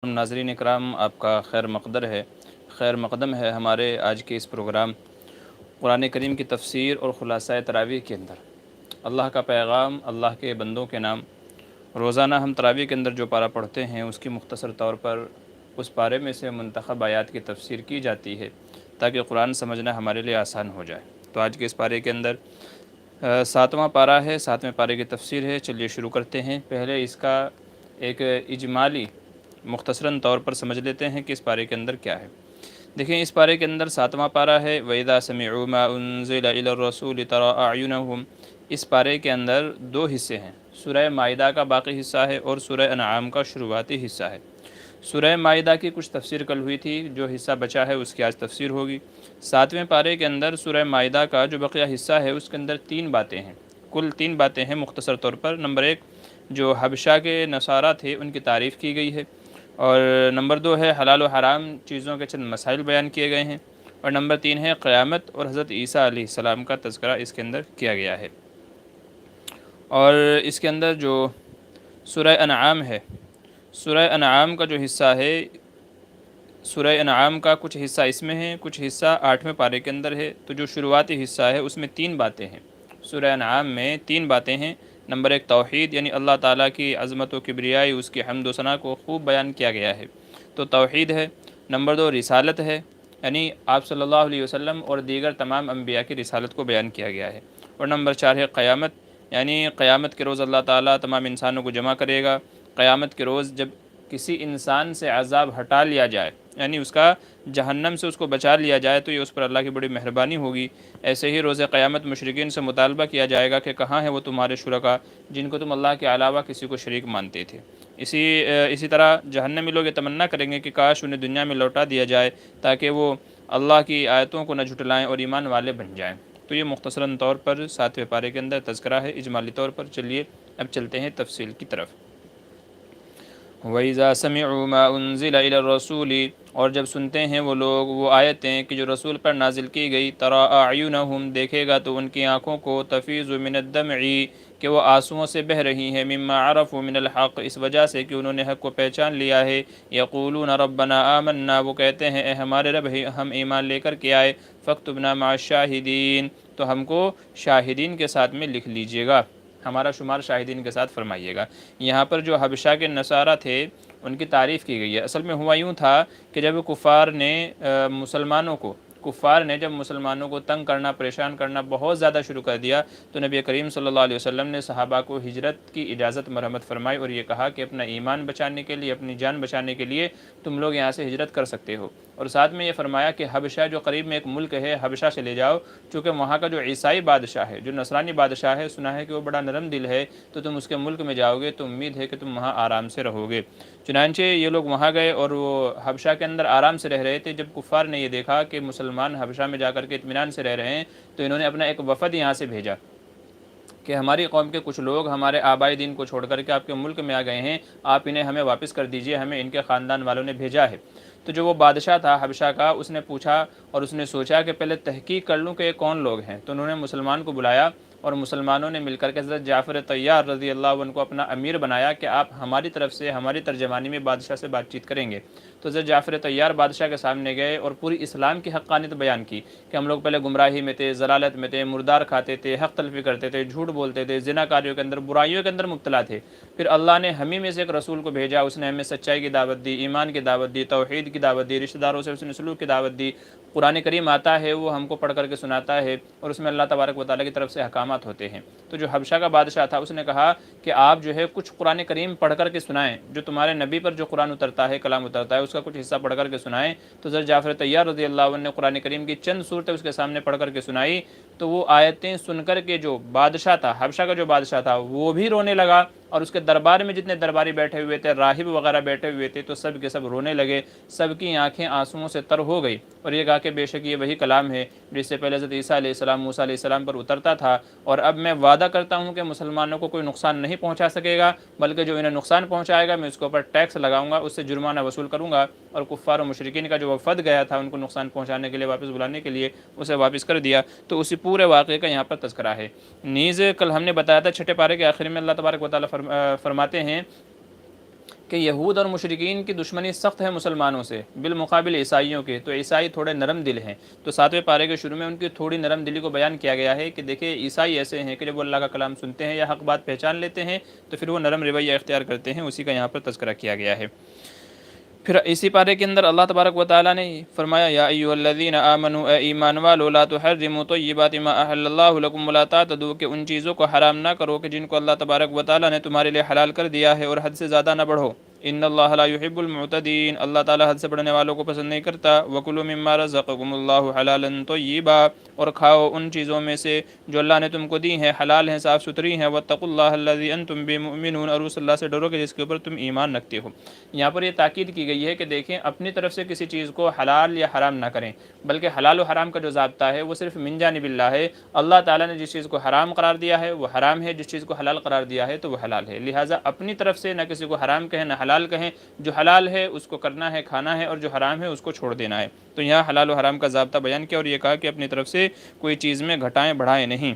ناظرین اکرام، آپ کا خیر مقدم ہے ہمارے آج کے اس پروگرام قرآن کریم کی تفسیر اور خلاصہ تراویح کے اندر۔ اللہ کا پیغام، اللہ کے بندوں کے نام۔ روزانہ ہم تراویح کے اندر جو پارہ پڑھتے ہیں اس کی مختصر طور پر اس پارے میں سے منتخب آیات کی تفسیر کی جاتی ہے تاکہ قرآن سمجھنا ہمارے لیے آسان ہو جائے۔ تو آج کے اس پارے کے اندر 7واں پارہ ہے، 7ویں پارے کی تفسیر ہے۔ چلیے شروع کرتے ہیں۔ پہلے اس کا ایک اجمالی مختصراً طور پر سمجھ لیتے ہیں کہ اس پارے کے اندر کیا ہے۔ دیکھیں، اس پارے کے اندر 7واں پارہ ہے وَإِذَا سَمِعُوا مَا أُنزِلَ إِلَى الرَّسُولِ تَرَىٰ أَعْيُنَهُمْ۔ اس پارے کے اندر دو حصے ہیں، سورہ مائدہ کا باقی حصہ ہے اور سورہ انعام کا شروعاتی حصہ ہے۔ سورہ مائدہ کی کچھ تفسیر کل ہوئی تھی، جو حصہ بچا ہے اس کی آج تفسیر ہوگی۔ 7ویں پارے کے اندر سورہ مائدہ کا جو بقیہ حصہ ہے اس کے اندر 3 باتیں ہیں، کل 3 باتیں ہیں مختصر طور پر۔ نمبر 1 جو حبشہ کے نصارہ تھے ان کی تعریف کی گئی ہے، اور نمبر 2 ہے حلال و حرام چیزوں کے چند مسائل بیان کیے گئے ہیں، اور نمبر 3 ہے قیامت اور حضرت عیسیٰ علیہ السلام کا تذکرہ اس کے اندر کیا گیا ہے۔ اور اس کے اندر جو سورہ انعام ہے، سورہ انعام کا جو حصہ ہے، سورہ انعام کا کچھ حصہ اس میں ہے، کچھ حصہ 8ویں پارے کے اندر ہے۔ تو جو شروعاتی حصہ ہے اس میں 3 باتیں ہیں، سورہ انعام میں 3 باتیں ہیں۔ نمبر 1 توحید، یعنی اللہ تعالیٰ کی عظمت و کبریائی، اس کی حمد و ثنا کو خوب بیان کیا گیا ہے، تو توحید ہے۔ نمبر 2 رسالت ہے، یعنی آپ صلی اللہ علیہ وسلم اور دیگر تمام انبیاء کی رسالت کو بیان کیا گیا ہے۔ اور نمبر 4 ہے قیامت، یعنی قیامت کے روز اللہ تعالیٰ تمام انسانوں کو جمع کرے گا۔ قیامت کے روز جب کسی انسان سے عذاب ہٹا لیا جائے، یعنی اس کا جہنم سے اس کو بچا لیا جائے، تو یہ اس پر اللہ کی بڑی مہربانی ہوگی۔ ایسے ہی روز قیامت مشرکین سے مطالبہ کیا جائے گا کہ کہاں ہیں وہ تمہارے شرکا جن کو تم اللہ کے علاوہ کسی کو شریک مانتے تھے۔ اسی طرح جہنمی لوگ یہ تمنا کریں گے کہ کاش انہیں دنیا میں لوٹا دیا جائے تاکہ وہ اللہ کی آیتوں کو نہ جھٹلائیں اور ایمان والے بن جائیں۔ تو یہ مختصراً طور پر 7ویں پارے کے اندر تذکرہ ہے اجمالی طور پر۔ چلیے اب چلتے ہیں تفصیل کی طرف۔ وَإِذَا سَمِعُوا مَا أُنزِلَ إِلَى الرَّسُولِ، اور جب سنتے ہیں وہ لوگ وہ آیتیں کہ جو رسول پر نازل کی گئی، تَرَىٰ أَعْيُنَهُمْ دیکھے گا تو ان کی آنکھوں کو، تَفِيضُ مِنَ الدَّمْعِ کہ وہ آنسوؤں سے بہہ رہی ہیں، مِمَّا عَرَفُوا مِنَ الْحَقِّ اس وجہ سے کہ انہوں نے حق کو پہچان لیا ہے۔ يَقُولُونَ رَبَّنَا آمَنَّا وہ کہتے ہیں اے ہمارے رب ہم ایمان لے کر کے آئے، فَاكْتُبْنَا مَعَ الشَّاهِدِينَ تو ہم کو شاہدین کے ساتھ میں لکھ لیجئے گا، ہمارا شمار شاہدین کے ساتھ فرمائیے گا۔ یہاں پر جو حبشہ کے نصارہ تھے ان کی تعریف کی گئی ہے۔ اصل میں ہوا یوں تھا کہ جب کفار نے جب مسلمانوں کو تنگ کرنا، پریشان کرنا بہت زیادہ شروع کر دیا، تو نبی کریم صلی اللہ علیہ وسلم نے صحابہ کو ہجرت کی اجازت مرحمت فرمائی اور یہ کہا کہ اپنا ایمان بچانے کے لیے، اپنی جان بچانے کے لیے تم لوگ یہاں سے ہجرت کر سکتے ہو۔ اور ساتھ میں یہ فرمایا کہ حبشہ جو قریب میں ایک ملک ہے، حبشہ سے لے جاؤ، چونکہ وہاں کا جو عیسائی بادشاہ ہے، جو نصرانی بادشاہ ہے، سنا ہے کہ وہ بڑا نرم دل ہے، تو تم اس کے ملک میں جاؤ گے تو امید ہے کہ تم وہاں آرام سے رہو گے۔ چنانچہ یہ لوگ وہاں گئے اور وہ حبشہ کے اندر آرام سے رہ رہے تھے۔ جب کفار نے یہ دیکھا کہ مسلمان حبشہ میں جا کر کے اطمینان سے رہ رہے ہیں، تو انہوں نے اپنا ایک وفد یہاں سے بھیجا کہ ہماری قوم کے کچھ لوگ ہمارے آبائی دین کو چھوڑ کر کے آپ کے ملک میں آ گئے ہیں، آپ انہیں ہمیں واپس کر دیجئے، ہمیں ان کے خاندان والوں نے بھیجا ہے۔ تو جو وہ بادشاہ تھا حبشہ کا، اس نے پوچھا اور اس نے سوچا کہ پہلے تحقیق کر لوں کہ یہ کون لوگ ہیں، تو انہوں نے مسلمان کو بلایا اور مسلمانوں نے مل کر کے حضرت جعفر طیار رضی اللہ عنہ کو اپنا امیر بنایا کہ آپ ہماری طرف سے ہماری ترجمانی میں بادشاہ سے بات چیت کریں گے۔ تو حضرت جعفر طیار بادشاہ کے سامنے گئے اور پوری اسلام کی حقانیت بیان کی کہ ہم لوگ پہلے گمراہی میں تھے، ضلالت میں تھے، مردار کھاتے تھے، حق تلفی کرتے تھے، جھوٹ بولتے تھے، زنا کاریوں کے اندر، برائیوں کے اندر مبتلا تھے۔ پھر اللہ نے ہم ہی میں سے ایک رسول کو بھیجا، اس نے ہمیں سچائی کی دعوت دی، ایمان کی دعوت دی، توحید کی دعوت دی، رشتہ داروں سے حسن سلوک کی دعوت دی۔ قرآن کریم آتا ہے، وہ ہم کو پڑھ کر کے سناتا ہے اور اس میں اللہ تبارک و تعالیٰ کی طرف سے احکامات ہوتے ہیں۔ تو جو حبشہ کا بادشاہ تھا اس نے کہا کہ آپ جو ہے کچھ قرآن کریم پڑھ کر کے سنائیں، جو تمہارے نبی پر جو قرآن اترتا ہے، کلام اترتا ہے، اس کا کچھ حصہ پڑھ کر کے سنائیں۔ تو حضرت جعفر طیار رضی اللہ عنہ نے قرآن کریم کی چند صورتیں اس کے سامنے پڑھ کر کے سنائی، تو وہ آیتیں سن کر کے جو بادشاہ تھا، حبشہ کا جو بادشاہ تھا، وہ بھی رونے لگا، اور اس کے دربار میں جتنے درباری بیٹھے ہوئے تھے، راہب وغیرہ بیٹھے ہوئے تھے، تو سب کے سب رونے لگے، سب کی آنکھیں آنسوؤں سے تر ہو گئی، اور یہ کہا کہ بے شک یہ وہی کلام ہے جس سے پہلے حضرت عیسیٰ علیہ السلام، موسیٰ علیہ السلام پر اترتا تھا، اور اب میں وعدہ کرتا ہوں کہ مسلمانوں کو کوئی نقصان نہیں پہنچا سکے گا، بلکہ جو انہیں نقصان پہنچائے گا میں اس کے اوپر ٹیکس لگاؤں گا، اس سے جرمانہ وصول کروں گا۔ اور کفار و مشرکین کا جو وفد گیا تھا ان کو نقصان پہنچانے کے لیے، واپس بلانے کے لیے، اسے واپس کر دیا۔ تو اسی پورے واقعے کا یہاں پر تذکرہ ہے۔ نیز کل ہم نے بتایا تھا 6 پارے کے آخر میں اللہ تبارک و تعالیٰ فرماتے ہیں کہ یہود اور مشرکین کی دشمنی سخت ہے مسلمانوں سے بالمقابل عیسائیوں کے، تو عیسائی تھوڑے نرم دل ہیں۔ تو 7ویں پارے کے شروع میں ان کی تھوڑی نرم دلی کو بیان کیا گیا ہے کہ دیکھیں عیسائی ایسے ہیں کہ جب وہ اللہ کا کلام سنتے ہیں یا حق بات پہچان لیتے ہیں تو پھر وہ نرم رویہ اختیار کرتے ہیں، اسی کا یہاں پر تذکرہ کیا گیا ہے۔ پھر اسی پارے کے اندر اللہ تبارک و تعالیٰ نے فرمایا یا ایھا الذین آمنوا، اے ایمان والو، لا تحرموا طیبات ما احل اللہ لکم ولا تعتدوا، کہ ان چیزوں کو حرام نہ کرو کہ جن کو اللہ تبارک و تعالیٰ نے تمہارے لیے حلال کر دیا ہے، اور حد سے زیادہ نہ بڑھو۔ ان اللہ لا يحب المعتدین، اللہ تعالیٰ حد سے بڑھنے والوں کو پسند نہیں کرتا۔ وکلوا مما رزقکم اللہ حلالا طیبا، اور کھاؤ ان چیزوں میں سے جو اللہ نے تم کو دی ہیں، حلال ہیں، صاف ستھری ہیں۔ واتقوا اللہ الذی انتم بہ مؤمنون، اور اس اللہ سے ڈرو کہ جس کے اوپر تم ایمان رکھتے ہو۔ یہاں پر یہ تاکید کی گئی ہے کہ دیکھیں اپنی طرف سے کسی چیز کو حلال یا حرام نہ کریں، بلکہ حلال و حرام کا جو ضابطہ ہے وہ صرف من جانب اللہ ہے۔ اللہ تعالیٰ نے جس چیز کو حرام قرار دیا ہے وہ حرام ہے، جس چیز کو حلال قرار دیا ہے تو وہ حلال ہے، لہٰذا اپنی طرف سے نہ کسی کو حرام کہیں نہ حلال کہیں، جو حلال ہے اس کو کرنا ہے، کھانا ہے، اور جو حرام ہے اس کو چھوڑ دینا ہے۔ تو یہاں حلال و حرام کا ضابطہ بیان کیا اور یہ کہا کہ اپنی طرف سے کوئی چیز میں گھٹائیں بڑھائیں نہیں۔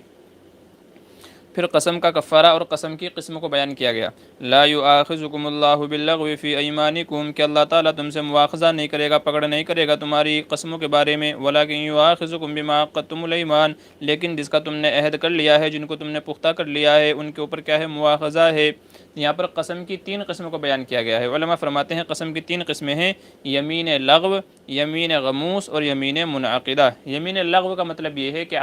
پھر قسم کا کفارہ اور قسم کی قسم کو بیان کیا گیا۔ لا یؤاخذکم اللہ باللغو فی ایمانکم، کہ اللہ تعالیٰ تم سے مواخذہ نہیں کرے گا، پکڑ نہیں کرے گا تمہاری قسموں کے بارے میں، ولکن یؤاخذکم بما عقدتم الایمان، لیکن جس کا تم نے عہد کر لیا ہے، جن کو تم نے پختہ کر لیا ہے، ان کے اوپر کیا ہے؟ مواخذہ ہے۔ یہاں پر قسم کی 3 قسموں کو بیان کیا گیا ہے۔ علماء فرماتے ہیں قسم کی 3 قسمیں ہیں، یمین لغو، یمین غموس اور یمین منعقدہ۔ یمین لغو کا مطلب یہ ہے کہ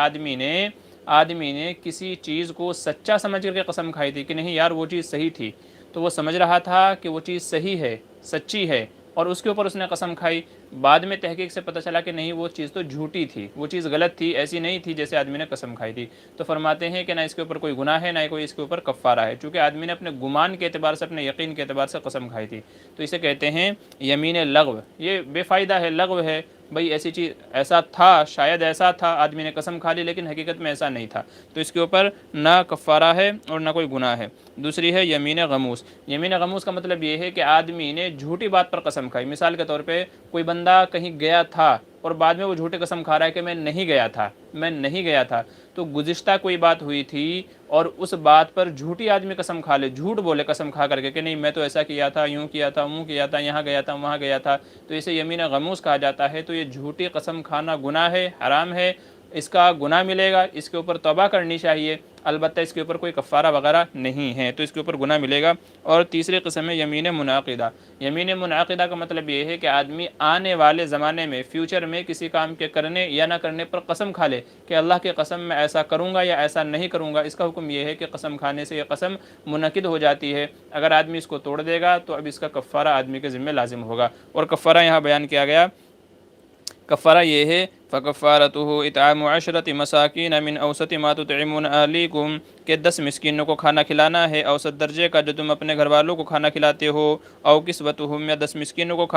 آدمی نے کسی چیز کو سچا سمجھ کر کے قسم کھائی تھی کہ نہیں یار وہ چیز صحیح تھی، تو وہ سمجھ رہا تھا کہ وہ چیز صحیح ہے، سچی ہے، اور اس کے اوپر اس نے قسم کھائی۔ بعد میں تحقیق سے پتہ چلا کہ نہیں وہ چیز تو جھوٹی تھی، وہ چیز غلط تھی، ایسی نہیں تھی جیسے آدمی نے قسم کھائی تھی۔ تو فرماتے ہیں کہ نہ اس کے اوپر کوئی گناہ ہے، نہ کوئی اس کے اوپر کفارہ ہے، چونکہ آدمی نے اپنے گمان کے اعتبار سے، اپنے یقین کے اعتبار سے قسم کھائی تھی، تو اسے کہتے ہیں یمین لغو۔ یہ بے فائدہ ہے، لغو ہے، بھئی ایسی چیز ایسا تھا، شاید ایسا تھا، آدمی نے قسم کھا لی لیکن حقیقت میں ایسا نہیں تھا، تو اس کے اوپر نہ کفارہ ہے اور نہ کوئی گناہ ہے۔ دوسری ہے یمین غموس۔ یمین غموس کا مطلب یہ ہے کہ آدمی نے جھوٹی بات پر قسم کھائی۔ مثال کے طور پہ کوئی بندہ کہیں گیا تھا اور بعد میں وہ جھوٹے قسم کھا رہا ہے کہ میں نہیں گیا تھا، تو گزشتہ کوئی بات ہوئی تھی اور اس بات پر جھوٹی آدمی قسم کھا لے، جھوٹ بولے قسم کھا کر کے کہ نہیں میں تو ایسا کیا تھا، یوں کیا تھا، وہ کیا تھا، یہاں گیا تھا، وہاں گیا تھا، تو اسے یمین غموس کہا جاتا ہے۔ تو یہ جھوٹی قسم کھانا گناہ ہے، حرام ہے، اس کا گناہ ملے گا، اس کے اوپر توبہ کرنی چاہیے، البتہ اس کے اوپر کوئی کفارہ وغیرہ نہیں ہے، تو اس کے اوپر گناہ ملے گا۔ اور تیسری قسم ہے یمین منعقدہ۔ یمین منعقدہ کا مطلب یہ ہے کہ آدمی آنے والے زمانے میں، فیوچر میں کسی کام کے کرنے یا نہ کرنے پر قسم کھا لے کہ اللہ کی قسم میں ایسا کروں گا یا ایسا نہیں کروں گا۔ اس کا حکم یہ ہے کہ قسم کھانے سے یہ قسم منعقد ہو جاتی ہے، اگر آدمی اس کو توڑ دے گا تو اب اس کا کفارہ آدمی کے ذمہ لازم ہوگا۔ اور کفارہ یہاں بیان کیا گیا، کفارہ یہ ہے فَكَفَّارَتُهُ إِطْعَامُ عَشْرَةِ مَسَاكِينَ مِنْ أَوْسَطِ مَا تُطْعِمُونَ أَهْلِيكُمْ، کہ 10 مسکینوں کو کھانا کھلانا ہے اوسط درجے کا جو تم اپنے گھر والوں کو کھانا کھلاتے ہو، او کسوتہم، یا 10 مسکینوں کو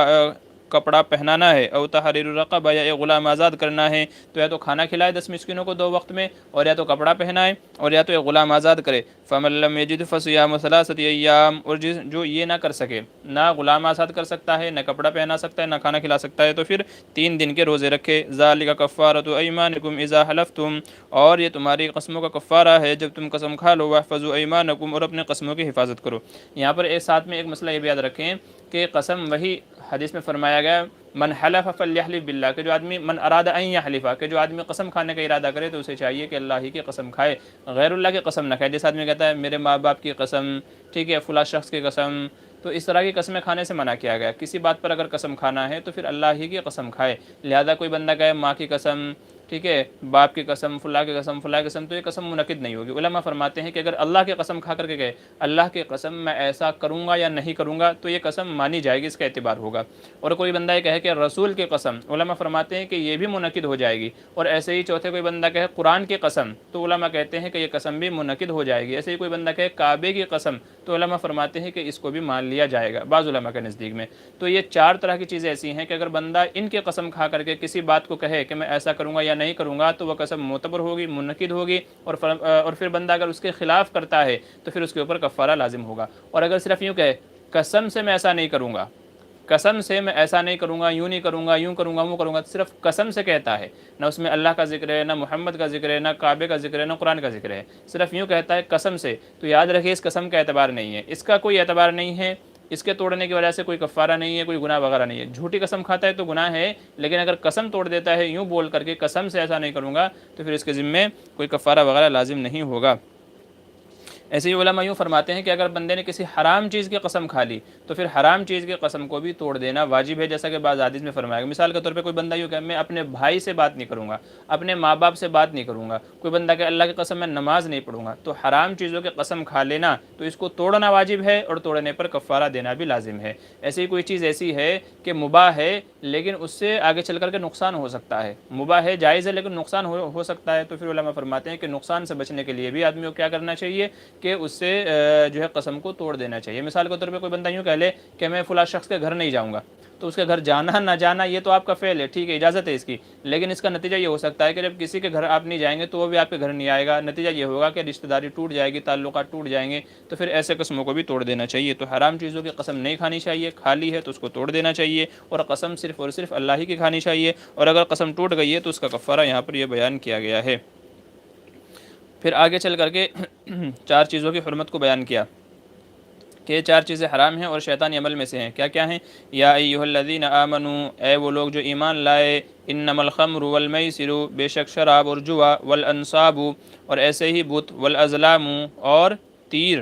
کپڑا پہنانا ہے، او تحریر رقبہ، یا ایک غلام آزاد کرنا ہے، تو یا تو کھانا کھلائے 10 مسکینوں کو 2 وقت میں، اور یا تو کپڑا پہنائے، اور یا تو ایک غلام آزاد کرے۔ فَمَن لَّمْ يَجِدْ فَصِيَامُ 3 أَيَّامٍ، اور جو یہ نہ کر سکے، نہ غلام آزاد کر سکتا ہے، نہ کپڑا پہنا سکتا ہے، نہ کھانا کھلا سکتا ہے، تو پھر 3 دن کے روزے رکھے۔ ذَلِكَ كَفَّارَةُ أَيْمَانِكُمْ إِذَا حَلَفْتُمْ، اور یہ تمہاری قسموں کا کفارہ ہے جب تم قسم کھا لو۔ وَاحْفَظُوا أَيْمَانَكُمْ، اور اپنے قسموں کی حفاظت کرو۔ یہاں پر ایک ساتھ میں ایک مسئلہ یہ بھی یاد رکھیں کہ قسم وہی حدیث میں فرمایا گیا من حلف فلیحلف باللہ، کہ جو آدمی من اراد ان یحلف، کہ جو آدمی قسم کھانے کا ارادہ کرے تو اسے چاہیے کہ اللہ ہی کی قسم کھائے، غیر اللہ کی قسم نہ کھائے۔ جیسے آدمی کہتا ہے میرے ماں باپ کی قسم، ٹھیک ہے، فلاں شخص کی قسم، تو اس طرح کی قسمیں کھانے سے منع کیا گیا۔ کسی بات پر اگر قسم کھانا ہے تو پھر اللہ ہی کی قسم کھائے، لہذا کوئی بندہ کہے ماں کی قسم، ٹھیک ہے، باپ کی قسم، فلاں کی قسم، فلاں کی قسم، تو یہ قسم منعقد نہیں ہوگی۔ علماء فرماتے ہیں کہ اگر اللہ کی قسم کھا کر کے کہے اللہ کی قسم میں ایسا کروں گا یا نہیں کروں گا تو یہ قسم مانی جائے گی، اس کا اعتبار ہوگا۔ اور کوئی بندہ یہ کہے کہ رسول کی قسم، علماء فرماتے ہیں کہ یہ بھی منعقد ہو جائے گی۔ اور ایسے ہی چوتھے کوئی بندہ کہے قرآن کی قسم، تو علماء کہتے ہیں کہ یہ قسم بھی منعقد ہو جائے گی۔ ایسے ہی کوئی بندہ کہے کعبے کی قسم، تو علماء فرماتے ہیں کہ اس کو بھی مان لیا جائے گا بعض علماء کے نزدیک میں۔ تو یہ 4 طرح کی چیزیں ایسی ہیں کہ اگر بندہ ان کی قسم کھا کر کے کسی بات کو کہے کہ میں ایسا کروں گا یا نہیں کروں گا تو وہ قسم معتبر ہوگی، منعقد ہوگی، اور پھر بندہ اگر اس کے خلاف کرتا ہے تو پھر اس کے اوپر کفارہ لازم ہوگا۔ اور اگر صرف یوں کہے قسم سے میں ایسا نہیں کروں گا، قسم سے میں ایسا نہیں کروں گا، یوں نہیں کروں گا، یوں کروں گا، وہ کروں گا، صرف قسم سے کہتا ہے، نہ اس میں اللہ کا ذکر ہے، نہ محمد کا ذکر ہے، نہ کعبے کا ذکر ہے، نہ قرآن کا ذکر ہے، صرف یوں کہتا ہے قسم سے، تو یاد رکھیے اس قسم کا اعتبار نہیں ہے، اس کا کوئی اعتبار نہیں ہے اس کے توڑنے کی وجہ سے کوئی کفارہ نہیں ہے، کوئی گناہ وغیرہ نہیں ہے۔ جھوٹی قسم کھاتا ہے تو گناہ ہے، لیکن اگر قسم توڑ دیتا ہے یوں بول کر کے قسم سے ایسا نہیں کروں گا تو پھر اس کے ذمے کوئی کفارہ وغیرہ لازم نہیں ہوگا۔ ایسے ہی علماء یوں فرماتے ہیں کہ اگر بندے نے کسی حرام چیز کی قسم کھا لی تو پھر حرام چیز کی قسم کو بھی توڑ دینا واجب ہے، جیسا کہ بعض حدیث میں فرمایا گیا۔ مثال کے طور پہ کوئی بندہ یوں کہ میں اپنے بھائی سے بات نہیں کروں گا، اپنے ماں باپ سے بات نہیں کروں گا، کوئی بندہ کہ اللہ کی قسم میں نماز نہیں پڑھوں گا، تو حرام چیزوں کی قسم کھا لینا تو اس کو توڑنا واجب ہے اور توڑنے پر کفارہ دینا بھی لازم ہے۔ ایسے ہی کوئی چیز ایسی ہے کہ مباح ہے لیکن اس سے آگے چل کر کے نقصان ہو سکتا ہے، مباح ہے جائز ہے لیکن نقصان ہو سکتا ہے، تو پھر علماء فرماتے ہیں کہ نقصان سے بچنے کے لیے بھی آدمی کو کیا کرنا چاہیے کہ اس سے جو ہے قسم کو توڑ دینا چاہیے۔ مثال کے طور پہ کوئی بندہ یوں کہہ لے کہ میں فلاں شخص کے گھر نہیں جاؤں گا، تو اس کے گھر جانا نہ جانا یہ تو آپ کا فعل ہے، ٹھیک ہے، اجازت ہے اس کی، لیکن اس کا نتیجہ یہ ہو سکتا ہے کہ جب کسی کے گھر آپ نہیں جائیں گے تو وہ بھی آپ کے گھر نہیں آئے گا، نتیجہ یہ ہوگا کہ رشتہ داری ٹوٹ جائے گی، تعلقات ٹوٹ جائیں گے، تو پھر ایسے قسموں کو بھی توڑ دینا چاہیے۔ تو حرام چیزوں کی قسم نہیں کھانی چاہیے، کھا لی ہے تو اس کو توڑ دینا چاہیے، اور قسم صرف اور صرف اللہ ہی کی کھانی چاہیے، اور اگر قسم ٹوٹ گئی ہے تو اس کا کفارہ یہاں پر یہ بیان کیا گیا ہے۔ پھر آگے چل کر کے چار چیزوں کی حرمت کو بیان کیا کہ یہ چار چیزیں حرام ہیں اور شیطانی عمل میں سے ہیں۔ کیا کیا ہیں؟ یا ایھا الذین آمنوا، اے وہ لوگ جو ایمان لائے، انما الخمر والمیسر، بے شک شراب اور جوا، والانصاب اور ایسے ہی بت، والازلام اور تیر،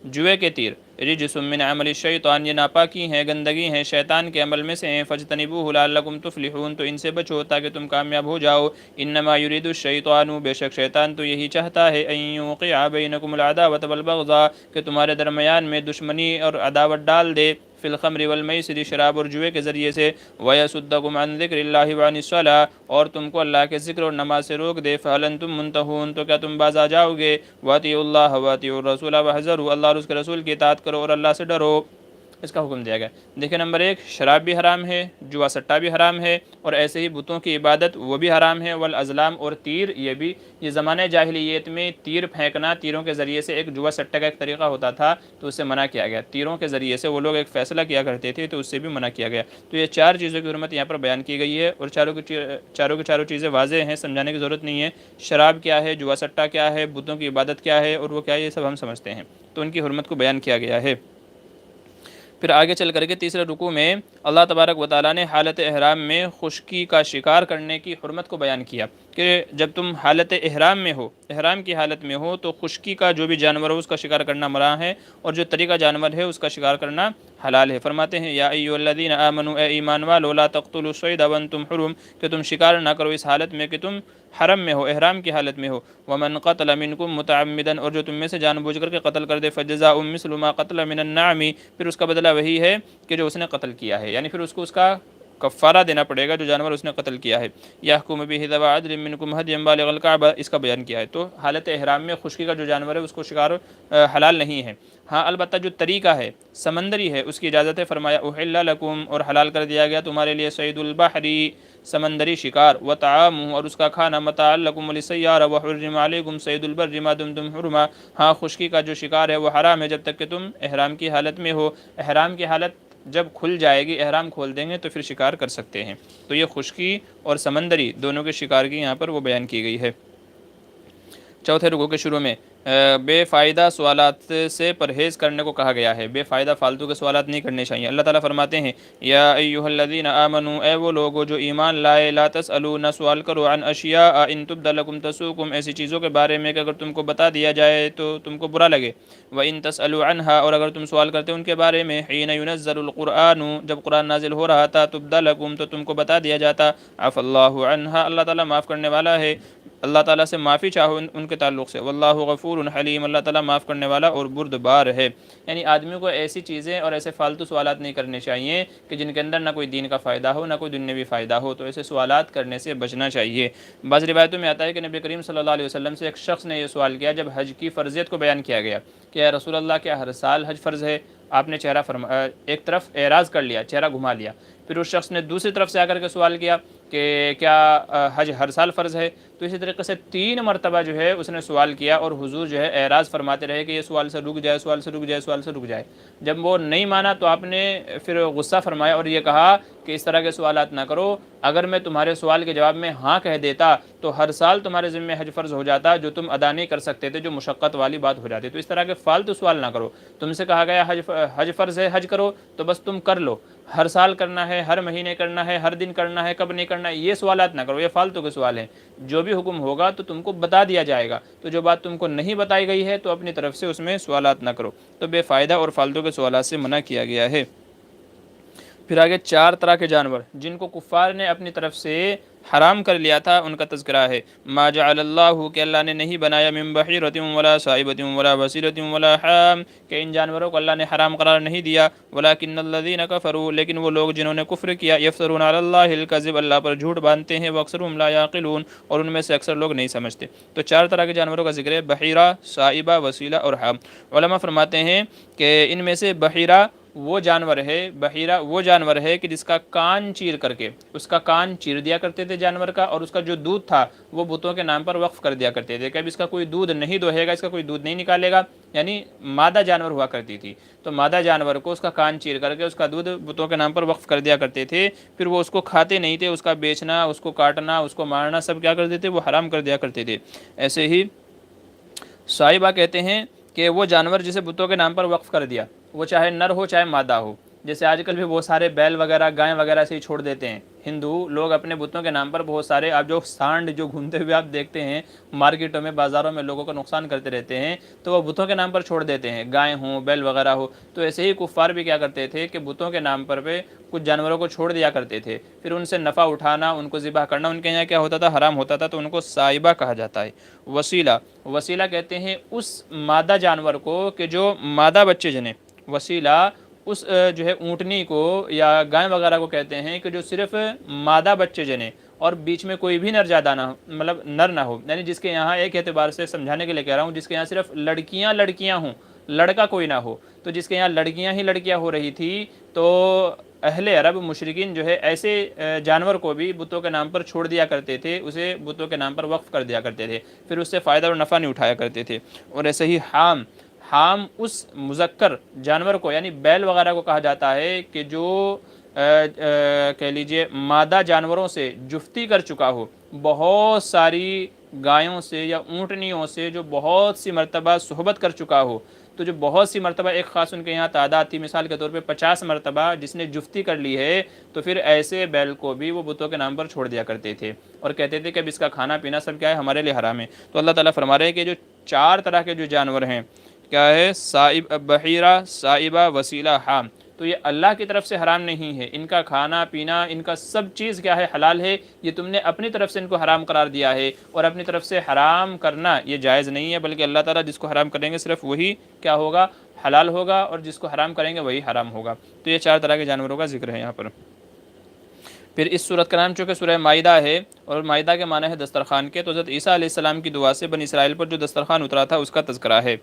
جوئے کے تیر، رجس من عمل الشیطان، یہ ناپاکی ہیں، گندگی ہیں، شیطان کے عمل میں سے ہیں، فاجتنبوہ لعلکم تفلحون، تو ان سے بچو تاکہ تم کامیاب ہو جاؤ۔ انما یرید الشیطان، بے شک شیطان تو یہی چاہتا ہے، ان یوقع بینکم العداوۃ والبغضاء، کہ تمہارے درمیان میں دشمنی اور عداوت ڈال دے، فی الخمر والمیسر، شراب اور جوئے کے ذریعے سے، ویصدکم عن ذکر اللہ وعن الصلاۃ، اور تم کو اللہ کے ذکر اور نماز سے روک دے، فہل انتم منتہون، تو کیا تم باز آ جاؤ گے، واطیعوا اللہ واطیعوا الرسول واحذروا، اللہ اور اس کے رسول کی اطاعت کرو اور اللہ سے ڈرو، اس کا حکم دیا گیا۔ دیکھیں نمبر ایک، شراب بھی حرام ہے، جوا سٹا بھی حرام ہے، اور ایسے ہی بتوں کی عبادت وہ بھی حرام ہے، والازلام اور تیر، یہ زمانہ جاہلیت میں تیر پھینکنا، تیروں کے ذریعے سے ایک جوا سٹے کا ایک طریقہ ہوتا تھا تو اس سے منع کیا گیا، تیروں کے ذریعے سے وہ لوگ ایک فیصلہ کیا کرتے تھے تو اس سے بھی منع کیا گیا۔ تو یہ چار چیزوں کی حرمت یہاں پر بیان کی گئی ہے، اور چاروں کی چاروں چیزیں واضح ہیں، سمجھانے کی ضرورت نہیں ہے۔ شراب کیا ہے، جوا سٹا کیا ہے، بتوں کی عبادت کیا ہے اور وہ کیا ہے، یہ سب ہم سمجھتے ہیں، تو ان کی حرمت کو بیان کیا گیا ہے۔ پھر آگے چل کر کے تیسرے رکوع میں اللہ تبارک و تعالیٰ نے حالت احرام میں خشکی کا شکار کرنے کی حرمت کو بیان کیا کہ جب تم حالت احرام میں ہو، احرام کی حالت میں ہو، تو خشکی کا جو بھی جانور ہو اس کا شکار کرنا منع ہے، اور جو طریقہ جانور ہے اس کا شکار کرنا حلال ہے۔ فرماتے ہیں یا ایھا الذین آمنوا، اے ایمان والو، لا تقتلوا الصید وانتم حرم، کہ تم شکار نہ کرو اس حالت میں کہ تم حرم میں ہو، احرام کی حالت میں ہو، ومن قتل منکم متعمدا، اور جو تم میں سے جان بوجھ کر کے قتل کر دے، فجزاء مثل ما قتل من النعم، پھر اس کا بدلہ وہی ہے کہ جو اس نے قتل کیا ہے، یعنی پھر اس کو اس کا کفارہ دینا پڑے گا جو جانور اس نے قتل کیا ہے۔ یحکم بہ ذوی عدل منکم ھدیا بالغ الکعبہ، اس کا بیان کیا ہے۔ تو حالت احرام میں خشکی کا جو جانور ہے اس کو شکار حلال نہیں ہے، ہاں البتہ جو طریقہ ہے سمندری ہے اس کی اجازت ہے۔ فرمایا احل لکم، اور حلال کر دیا گیا تمہارے لیے، صید البحری، سمندری شکار، وطعامہ، اور اس کا کھانا، متاع لکم وللسیارہ، وحرم علیکم صید البر ما دمتم حرما، ہاں خشکی کا جو شکار ہے وہ حرام ہے جب تک کہ تم احرام کی حالت میں ہو، احرام کی حالت جب کھل جائے گی، احرام کھول دیں گے تو پھر شکار کر سکتے ہیں۔ تو یہ خشکی اور سمندری دونوں کے شکار کی یہاں پر وہ بیان کی گئی ہے۔ چوتھے رکوع کے شروع میں بے فائدہ سوالات سے پرہیز کرنے کو کہا گیا ہے، بے فائدہ فالتو کے سوالات نہیں کرنے چاہیے۔ اللہ تعالیٰ فرماتے ہیں یا ایھا الذین آمنوا، اے وہ لوگو جو ایمان لائے، لا تسألوا، نہ سوال کرو، عن اشیاء ان تبد لکم تسؤکم، ایسی چیزوں کے بارے میں کہ اگر تم کو بتا دیا جائے تو تم کو برا لگے، وان تسألوا عنہا، اور اگر تم سوال کرتے ان کے بارے میں، حین ینزل القرآن، جب قرآن نازل ہو رہا تھا، تبد لکم، تو تم کو بتا دیا جاتا، عفا اللہ عنہا، اللہ تعالیٰ معاف کرنے والا ہے، اللہ تعالیٰ سے معافی چاہو ان کے تعلق سے، واللہ غفور حلیم، اللہ تعالیٰ معاف کرنے والا اور بردبار ہے۔ یعنی آدمی کو ایسی چیزیں اور ایسے فالتو سوالات نہیں کرنے چاہیے کہ جن کے اندر نہ کوئی دین کا فائدہ ہو نہ کوئی دنیاوی فائدہ ہو، تو ایسے سوالات کرنے سے بچنا چاہیے۔ بعض روایتوں میں آتا ہے کہ نبی کریم صلی اللہ علیہ وسلم سے ایک شخص نے یہ سوال کیا جب حج کی فرضیت کو بیان کیا گیا کہ یا رسول اللہ کیا ہر سال حج فرض ہے؟ آپ نے ایک طرف اعراض کر لیا، چہرہ گھما لیا، پھر اس شخص نے دوسری طرف سے آ کر کے سوال کیا کہ کیا حج ہر سال فرض ہے؟ تو اسی طریقے سے 3 مرتبہ جو ہے اس نے سوال کیا، اور حضور جو ہے اعراض فرماتے رہے کہ یہ سوال سے رک جائے، سوال سے رک جائے، سوال سے رک جائے۔ جب وہ نہیں مانا تو آپ نے پھر غصہ فرمایا اور یہ کہا کہ اس طرح کے سوالات نہ کرو، اگر میں تمہارے سوال کے جواب میں ہاں کہہ دیتا تو ہر سال تمہارے ذمہ حج فرض ہو جاتا، جو تم ادا نہیں کر سکتے تھے، جو مشقت والی بات ہو جاتی۔ تو اس طرح کے فالتو سوال نہ کرو، تم سے کہا گیا حج فرض ہے، حج کرو تو بس تم کر لو، ہر سال کرنا ہے، ہر مہینے کرنا ہے، ہر دن کرنا ہے، کب نہیں کرنا ہے، یہ سوالات نہ کرو، یہ فالتو کے سوال ہیں۔ جو بھی حکم ہوگا تو تم کو بتا دیا جائے گا، تو جو بات تم کو نہیں بتائی گئی ہے تو اپنی طرف سے اس میں سوالات نہ کرو۔ تو بے فائدہ اور فالتو کے سوالات سے منع کیا گیا ہے۔ پھر آگے 4 طرح کے جانور جن کو کفار نے اپنی طرف سے حرام کر لیا تھا ان کا تذکرہ ہے۔ ما جعل اللہ، کہ اللہ نے نہیں بنایا، من بحیرۃ ولا صائبۃ ولا وسیلۃ ولا حام، کہ ان جانوروں کو اللہ نے حرام قرار نہیں دیا، ولکن الذین کفروا، لیکن وہ لوگ جنہوں نے کفر کیا، یفترون علی اللہ الکذب، اللہ پر جھوٹ باندھتے ہیں، واکثرهم لا یعقلون، اور ان میں سے اکثر لوگ نہیں سمجھتے۔ تو 4 طرح کے جانوروں کا ذکر ہے، بحیرہ، صائبہ، وسیلہ اور حام۔ علماء فرماتے ہیں کہ ان میں سے بحیرہ وہ جانور ہے، بحیرہ وہ جانور ہے کہ جس کا کان چیر کر کے، اس کا کان چیر دیا کرتے تھے جانور کا، اور اس کا جو دودھ تھا وہ بتوں کے نام پر وقف کر دیا کرتے تھے کہ اب اس کا کوئی دودھ نہیں دوہے گا، اس کا کوئی دودھ نہیں نکالے گا، یعنی مادہ جانور ہوا کرتی تھی، تو مادہ جانور کو اس کا کان چیر کر کے اس کا دودھ بتوں کے نام پر وقف کر دیا کرتے تھے، پھر وہ اس کو کھاتے نہیں تھے، اس کا بیچنا، اس کو کاٹنا، اس کو مارنا، سب کیا کرتے تھے، وہ حرام کر دیا کرتے تھے۔ ایسے ہی صائبہ کہتے ہیں کہ وہ جانور جسے بتوں کے نام پر وقف کر دیا، وہ چاہے نر ہو چاہے مادہ ہو، جیسے آج کل بھی بہت سارے بیل وغیرہ، گائیں وغیرہ سے ہی چھوڑ دیتے ہیں ہندو لوگ اپنے بتوں کے نام پر، بہت سارے آپ جو سانڈ جو گھومتے ہوئے آپ دیکھتے ہیں مارکیٹوں میں، بازاروں میں لوگوں کا نقصان کرتے رہتے ہیں، تو وہ بتوں کے نام پر چھوڑ دیتے ہیں، گائیں ہوں، بیل وغیرہ ہو۔ تو ایسے ہی کفار بھی کیا کرتے تھے کہ بتوں کے نام پر کچھ جانوروں کو چھوڑ دیا کرتے تھے، پھر ان سے نفع اٹھانا، ان کو ذبح کرنا ان کے یہاں کیا ہوتا تھا، حرام ہوتا تھا، تو ان کو صائبہ کہا جاتا ہے۔ وسیلہ، وسیلہ کہتے ہیں اس مادہ جانور کو کہ جو مادہ بچے جنے، وسیلہ اس جو ہے اونٹنی کو یا گائے وغیرہ کو کہتے ہیں کہ جو صرف مادہ بچے جنے اور بیچ میں کوئی بھی نر زیادہ نہ ہو، مطلب نر نہ ہو، یعنی جس کے یہاں، ایک اعتبار سے سمجھانے کے لیے کہہ رہا ہوں، جس کے یہاں صرف لڑکیاں ہوں، لڑکا کوئی نہ ہو، تو جس کے یہاں لڑکیاں ہی لڑکیاں ہو رہی تھی، تو اہل عرب مشرکین جو ہے ایسے جانور کو بھی بتوں کے نام پر چھوڑ دیا کرتے تھے، اسے بتوں کے نام پر وقف کر دیا کرتے تھے، پھر اس سے فائدہ اور نفع نہیں اٹھایا کرتے تھے۔ اور ایسے ہی حام، حام اس مذکر جانور کو یعنی بیل وغیرہ کو کہا جاتا ہے کہ جو کہہ لیجئے مادہ جانوروں سے جفتی کر چکا ہو، بہت ساری گایوں سے یا اونٹنیوں سے جو بہت سی مرتبہ صحبت کر چکا ہو، تو جو بہت سی مرتبہ ایک خاص ان کے یہاں تعداد تھی، مثال کے طور پہ 50 مرتبہ جس نے جفتی کر لی ہے، تو پھر ایسے بیل کو بھی وہ بتوں کے نام پر چھوڑ دیا کرتے تھے اور کہتے تھے کہ اب اس کا کھانا پینا سب کیا ہے، ہمارے لیے حرام ہے۔ تو اللہ تعالیٰ فرما رہے ہیں کہ جو 4 طرح کے جو جانور ہیں، کیا ہے، بحیرہ، صائبہ، وسیلہ، حام، تو یہ اللہ کی طرف سے حرام نہیں ہے، ان کا کھانا پینا، ان کا سب چیز کیا ہے، حلال ہے، یہ تم نے اپنی طرف سے ان کو حرام قرار دیا ہے، اور اپنی طرف سے حرام کرنا یہ جائز نہیں ہے، بلکہ اللہ تعالیٰ جس کو حرام کریں گے صرف وہی کیا ہوگا، حلال ہوگا، اور جس کو حرام کریں گے وہی حرام ہوگا۔ تو یہ 4 طرح کے جانوروں کا ذکر ہے یہاں پر۔ پھر اس صورت کا نام چونکہ سورہ مائدہ ہے، اور مائدہ کے معنی ہے دسترخوان کے، تو حضرت عیسیٰ علیہ السلام کی دعا سے بنی اسرائیل پر جو دسترخوان اترا تھا اس کا تذکرہ ہے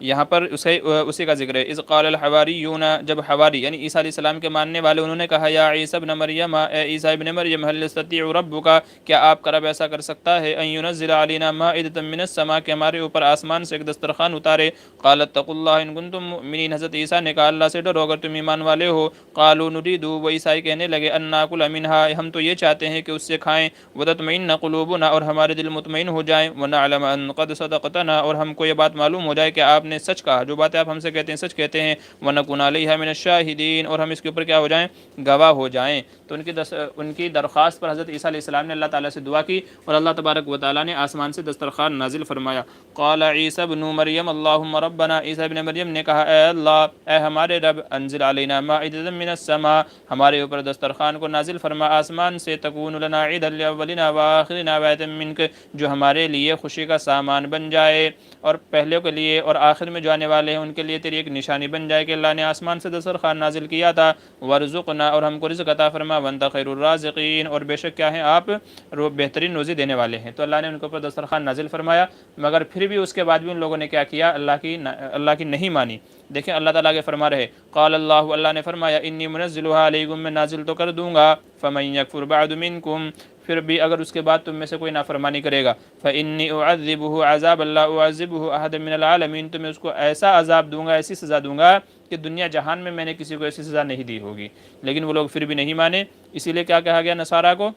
یہاں پر، اسی کا ذکر ہے۔ اذ قال الحواریون، جب حواری یعنی عیسیٰ علیہ السلام کے ماننے والے انہوں نے کہا، یا عیسیٰ ابن مریم، اے عیسیٰ ابن مریم، هل يستطيع ربك، کیا آپ کا رب ایسا کر سکتا ہے، ان ينزل علينا مائدة من السماء، کہ ہمارے اوپر آسمان سے ایک دسترخوان اتارے، قال اتقوا الله ان كنتم مؤمنين، حضرت عیسیٰ نے کہا اللہ سے ڈرو اگر تم ایمان والے ہو، قالوا نريد، وہ عیسائی کہنے لگے، ان ناكل منها، ہم تو یہ چاہتے ہیں کہ اس سے کھائیں، وتطمئن قلوبنا، اور ہمارے دل مطمئن ہو جائیں، ونعلم ان قد صدقتنا، اور ہم کو یہ بات معلوم ہو جائے کہ آپ نے سچ کہا، جو بات آپ ہم سے کہتے ہیں سچ کہتے ہیں، وَنَكُونَ عَلَيْهَا مِنَ الشَّاهِدِينَ، اور ہم اس کے اوپر کیا ہو جائیں، گواہ ہو جائیں۔ تو ان کی درخواست پر حضرت عیسیٰ علیہ السلام نے اللہ تعالیٰ سے دعا کی، اور اللہ تبارک و تعالیٰ نے آسمان سے دسترخوان نازل فرمایا۔ قال عیسیٰ ابن مریم اللہم ربنا، عیسیٰ ابن مریم نے کہا، اے اللہ، اے ہمارے رب، انزل علینا مائدۃ من السماء، ہمارے اوپر دسترخوان کو نازل فرما آسمان سے، تکون لنا عیدا لاولنا وآخرنا وآیۃ منک، جو ہمارے لیے خوشی کا سامان بن جائے، اور پہلے کے لیے اور آخر میں جو آنے والے ہیں ان کے لیے تیری ایک نشانی بن جائے کہ اللہ نے آسمان سے دسترخوان نازل کیا تھا، ورزقنا، اور ہم کو رزق عطا فرما، وانت خیر الرازقین، اور بے شک کیا ہیں آپ بہترین روزی دینے والے ہیں۔ تو اللہ نے ان کے اوپر دسترخوان نازل فرمایا، مگر پھر بھی اس کے بعد بھی ان لوگوں نے کیا کیا، اللہ کی نہیں مانی، دیکھیں اللہ تعالیٰ کے فرما رہے قال اللہ، اللہ نے فرمایا انی منزلها علیکم، میں نازل تو کر دوں گا، فمن یکفر بعد منکم، پھر بھی اگر اس کے بعد تم میں سے کوئی نافرمانی کرے گا، فانی اعذبه عذاب اللہ اعذبه احد من العالمین، تو میں اس کو ایسا عذاب دوں گا، ایسی سزا دوں گا کہ دنیا جہان میں نے کسی کو ایسی سزا نہیں دی ہوگی۔ لیکن وہ لوگ پھر بھی نہیں مانے، اسی لیے کیا کہا گیا نصارہ کو؟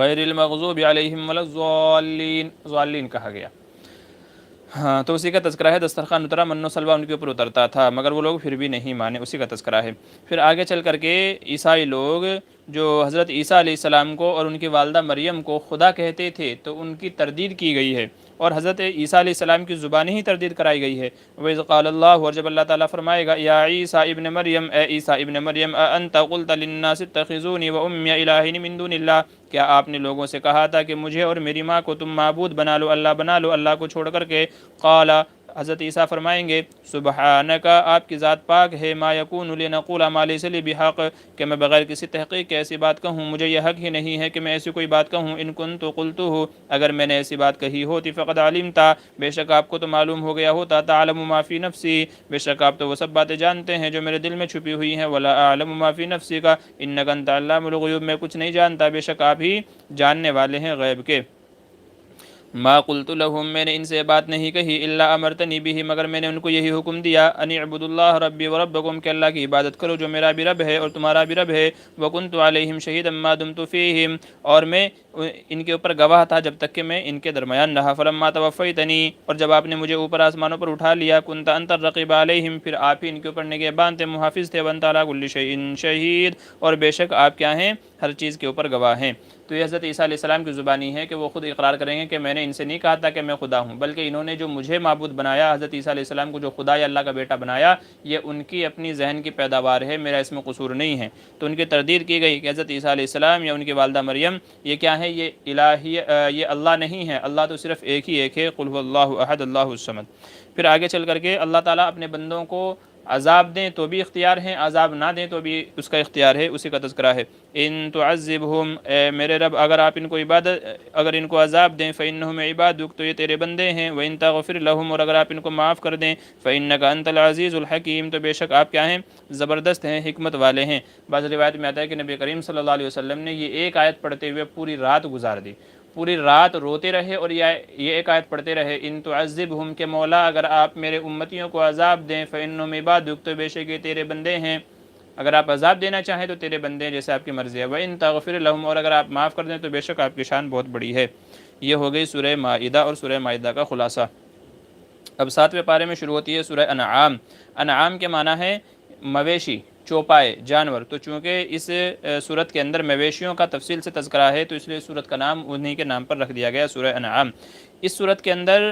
غیر المغضوب علیہم ولا الضالین، ضالین کہا گیا۔ ہاں تو اسی کا تذکرہ ہے، دسترخوان اترا، من و سلوہ ان کے اوپر اترتا تھا مگر وہ لوگ پھر بھی نہیں مانے، اسی کا تذکرہ ہے۔ پھر آگے چل کر کے عیسائی لوگ جو حضرت عیسیٰ علیہ السلام کو اور ان کی والدہ مریم کو خدا کہتے تھے تو ان کی تردید کی گئی ہے، اور حضرت عیسیٰ علیہ السلام کی زبانی ہی تردید کرائی گئی ہے۔ وَإِذْ قَالَ اللَّهُ، اور جب اللہ تعالیٰ فرمائے گا یا عیسیٰ ابن مریم، اے عیسیٰ ابن مریم، اَأَنْتَ قُلْتَ لِلنَّاسِ اتَّخِذُونِي وَأُمِّيَ إِلَٰهَيْنِ مِن دُونِ اللَّهِ، کیا آپ نے لوگوں سے کہا تھا کہ مجھے اور میری ماں کو تم معبود بنا لو، اللہ بنا لو، اللہ کو چھوڑ کر کے؟ قال، حضرت عیسیٰ فرمائیں گے سبحانک، آپ کی ذات پاک ہے، ما یکون لی نقول ما لیس لی بحق، کہ میں بغیر کسی تحقیق کے ایسی بات کہوں، مجھے یہ حق ہی نہیں ہے کہ میں ایسی کوئی بات کہوں، ان کنت قلتہ، اگر میں نے ایسی بات کہی ہوتی، فقد علمتا، بے شک آپ کو تو معلوم ہو گیا ہوتا، تعلم ما فی نفسی، بے شک آپ تو وہ سب باتیں جانتے ہیں جو میرے دل میں چھپی ہوئی ہیں، ولا اعلم ما فی نفسی کا انک انت علام الغیوب، میں کچھ نہیں جانتا، بے شک آپ ہی جاننے والے ہیں غیب کے۔ ما قلت لهم، میں نے ان سے بات نہیں کہی، الا امرتنی به، مگر میں نے ان کو یہی حکم دیا، ان اعبدوا اللہ ربی وربکم، کہ اللہ کی عبادت کرو جو میرا بھی رب ہے اور تمہارا بھی رب ہے، وکنت علیہم شہیدا ما دمت فیہم، اور میں ان کے اوپر گواہ تھا جب تک کہ میں ان کے درمیان رہا، فلما توفیتنی، اور جب آپ نے مجھے اوپر آسمانوں پر اٹھا لیا، کنت انت الرقیب علیہم، پھر آپ ہی ان کے اوپر نگہبان تھے، محافظ تھے، وانت علی کل شیء شہید، اور بے شک آپ کیا ہیں، ہر چیز کے اوپر گواہ ہیں۔ تو یہ حضرت عیسیٰ علیہ السلام کی زبانی ہے کہ وہ خود اقرار کریں گے کہ میں نے ان سے نہیں کہا تھا کہ میں خدا ہوں، بلکہ انہوں نے جو مجھے معبود بنایا، حضرت عیسیٰ علیہ السلام کو جو خدا یا اللہ کا بیٹا بنایا، یہ ان کی اپنی ذہن کی پیداوار ہے، میرا اس میں قصور نہیں ہے۔ تو ان کی تردید کی گئی کہ حضرت عیسیٰ علیہ السلام یا ان کی والدہ مریم یہ کیا ہے، یہ الہی، یہ اللہ نہیں ہے، اللہ تو صرف ایک ہی ایک ہے، قل هو اللہ احد اللہ الصمد۔ پھر آگے چل کر کے اللہ تعالیٰ اپنے بندوں کو عذاب دیں تو بھی اختیار ہیں، عذاب نہ دیں تو بھی اس کا اختیار ہے، اسی کا تذکرہ ہے۔ ان تعذبہم، اے میرے رب اگر آپ ان کو اگر ان کو عذاب دیں، فإنہم عبادک، تو یہ تیرے بندے ہیں، وإن تغفر لہم، اور اگر آپ ان کو معاف کر دیں، فإنک انت العزیز الحکیم، تو بے شک آپ کیا ہیں، زبردست ہیں، حکمت والے ہیں۔ بعض روایت میں آتا ہے کہ نبی کریم صلی اللہ علیہ وسلم نے یہ ایک آیت پڑھتے ہوئے پوری رات گزار دی، پوری رات روتے رہے اور یہ ایک آیت پڑھتے رہے، ان تعذبہم، کہ مولا اگر آپ میرے امتیوں کو عذاب دیں، فإنہم عبادک، تو بے شک یہ تیرے بندے ہیں، اگر آپ عذاب دینا چاہیں تو تیرے بندے ہیں، جیسے آپ کی مرضی ہے، وَإِن تَغْفِرْ لَهُمْ، اور اگر آپ معاف کر دیں تو بے شک آپ کی شان بہت بڑی ہے۔ یہ ہو گئی سورہ مائدہ اور سورہ مائدہ کا خلاصہ۔ اب 7ویں پارے میں شروع ہوتی ہے سورہ انعام۔ انعام کے معنی ہے مویشی، چوپائے، جانور، تو چونکہ اس سورت کے اندر مویشیوں کا تفصیل سے تذکرہ ہے تو اس لیے سورت کا نام انہی کے نام پر رکھ دیا گیا، سورہ انعام۔ اس سورت کے اندر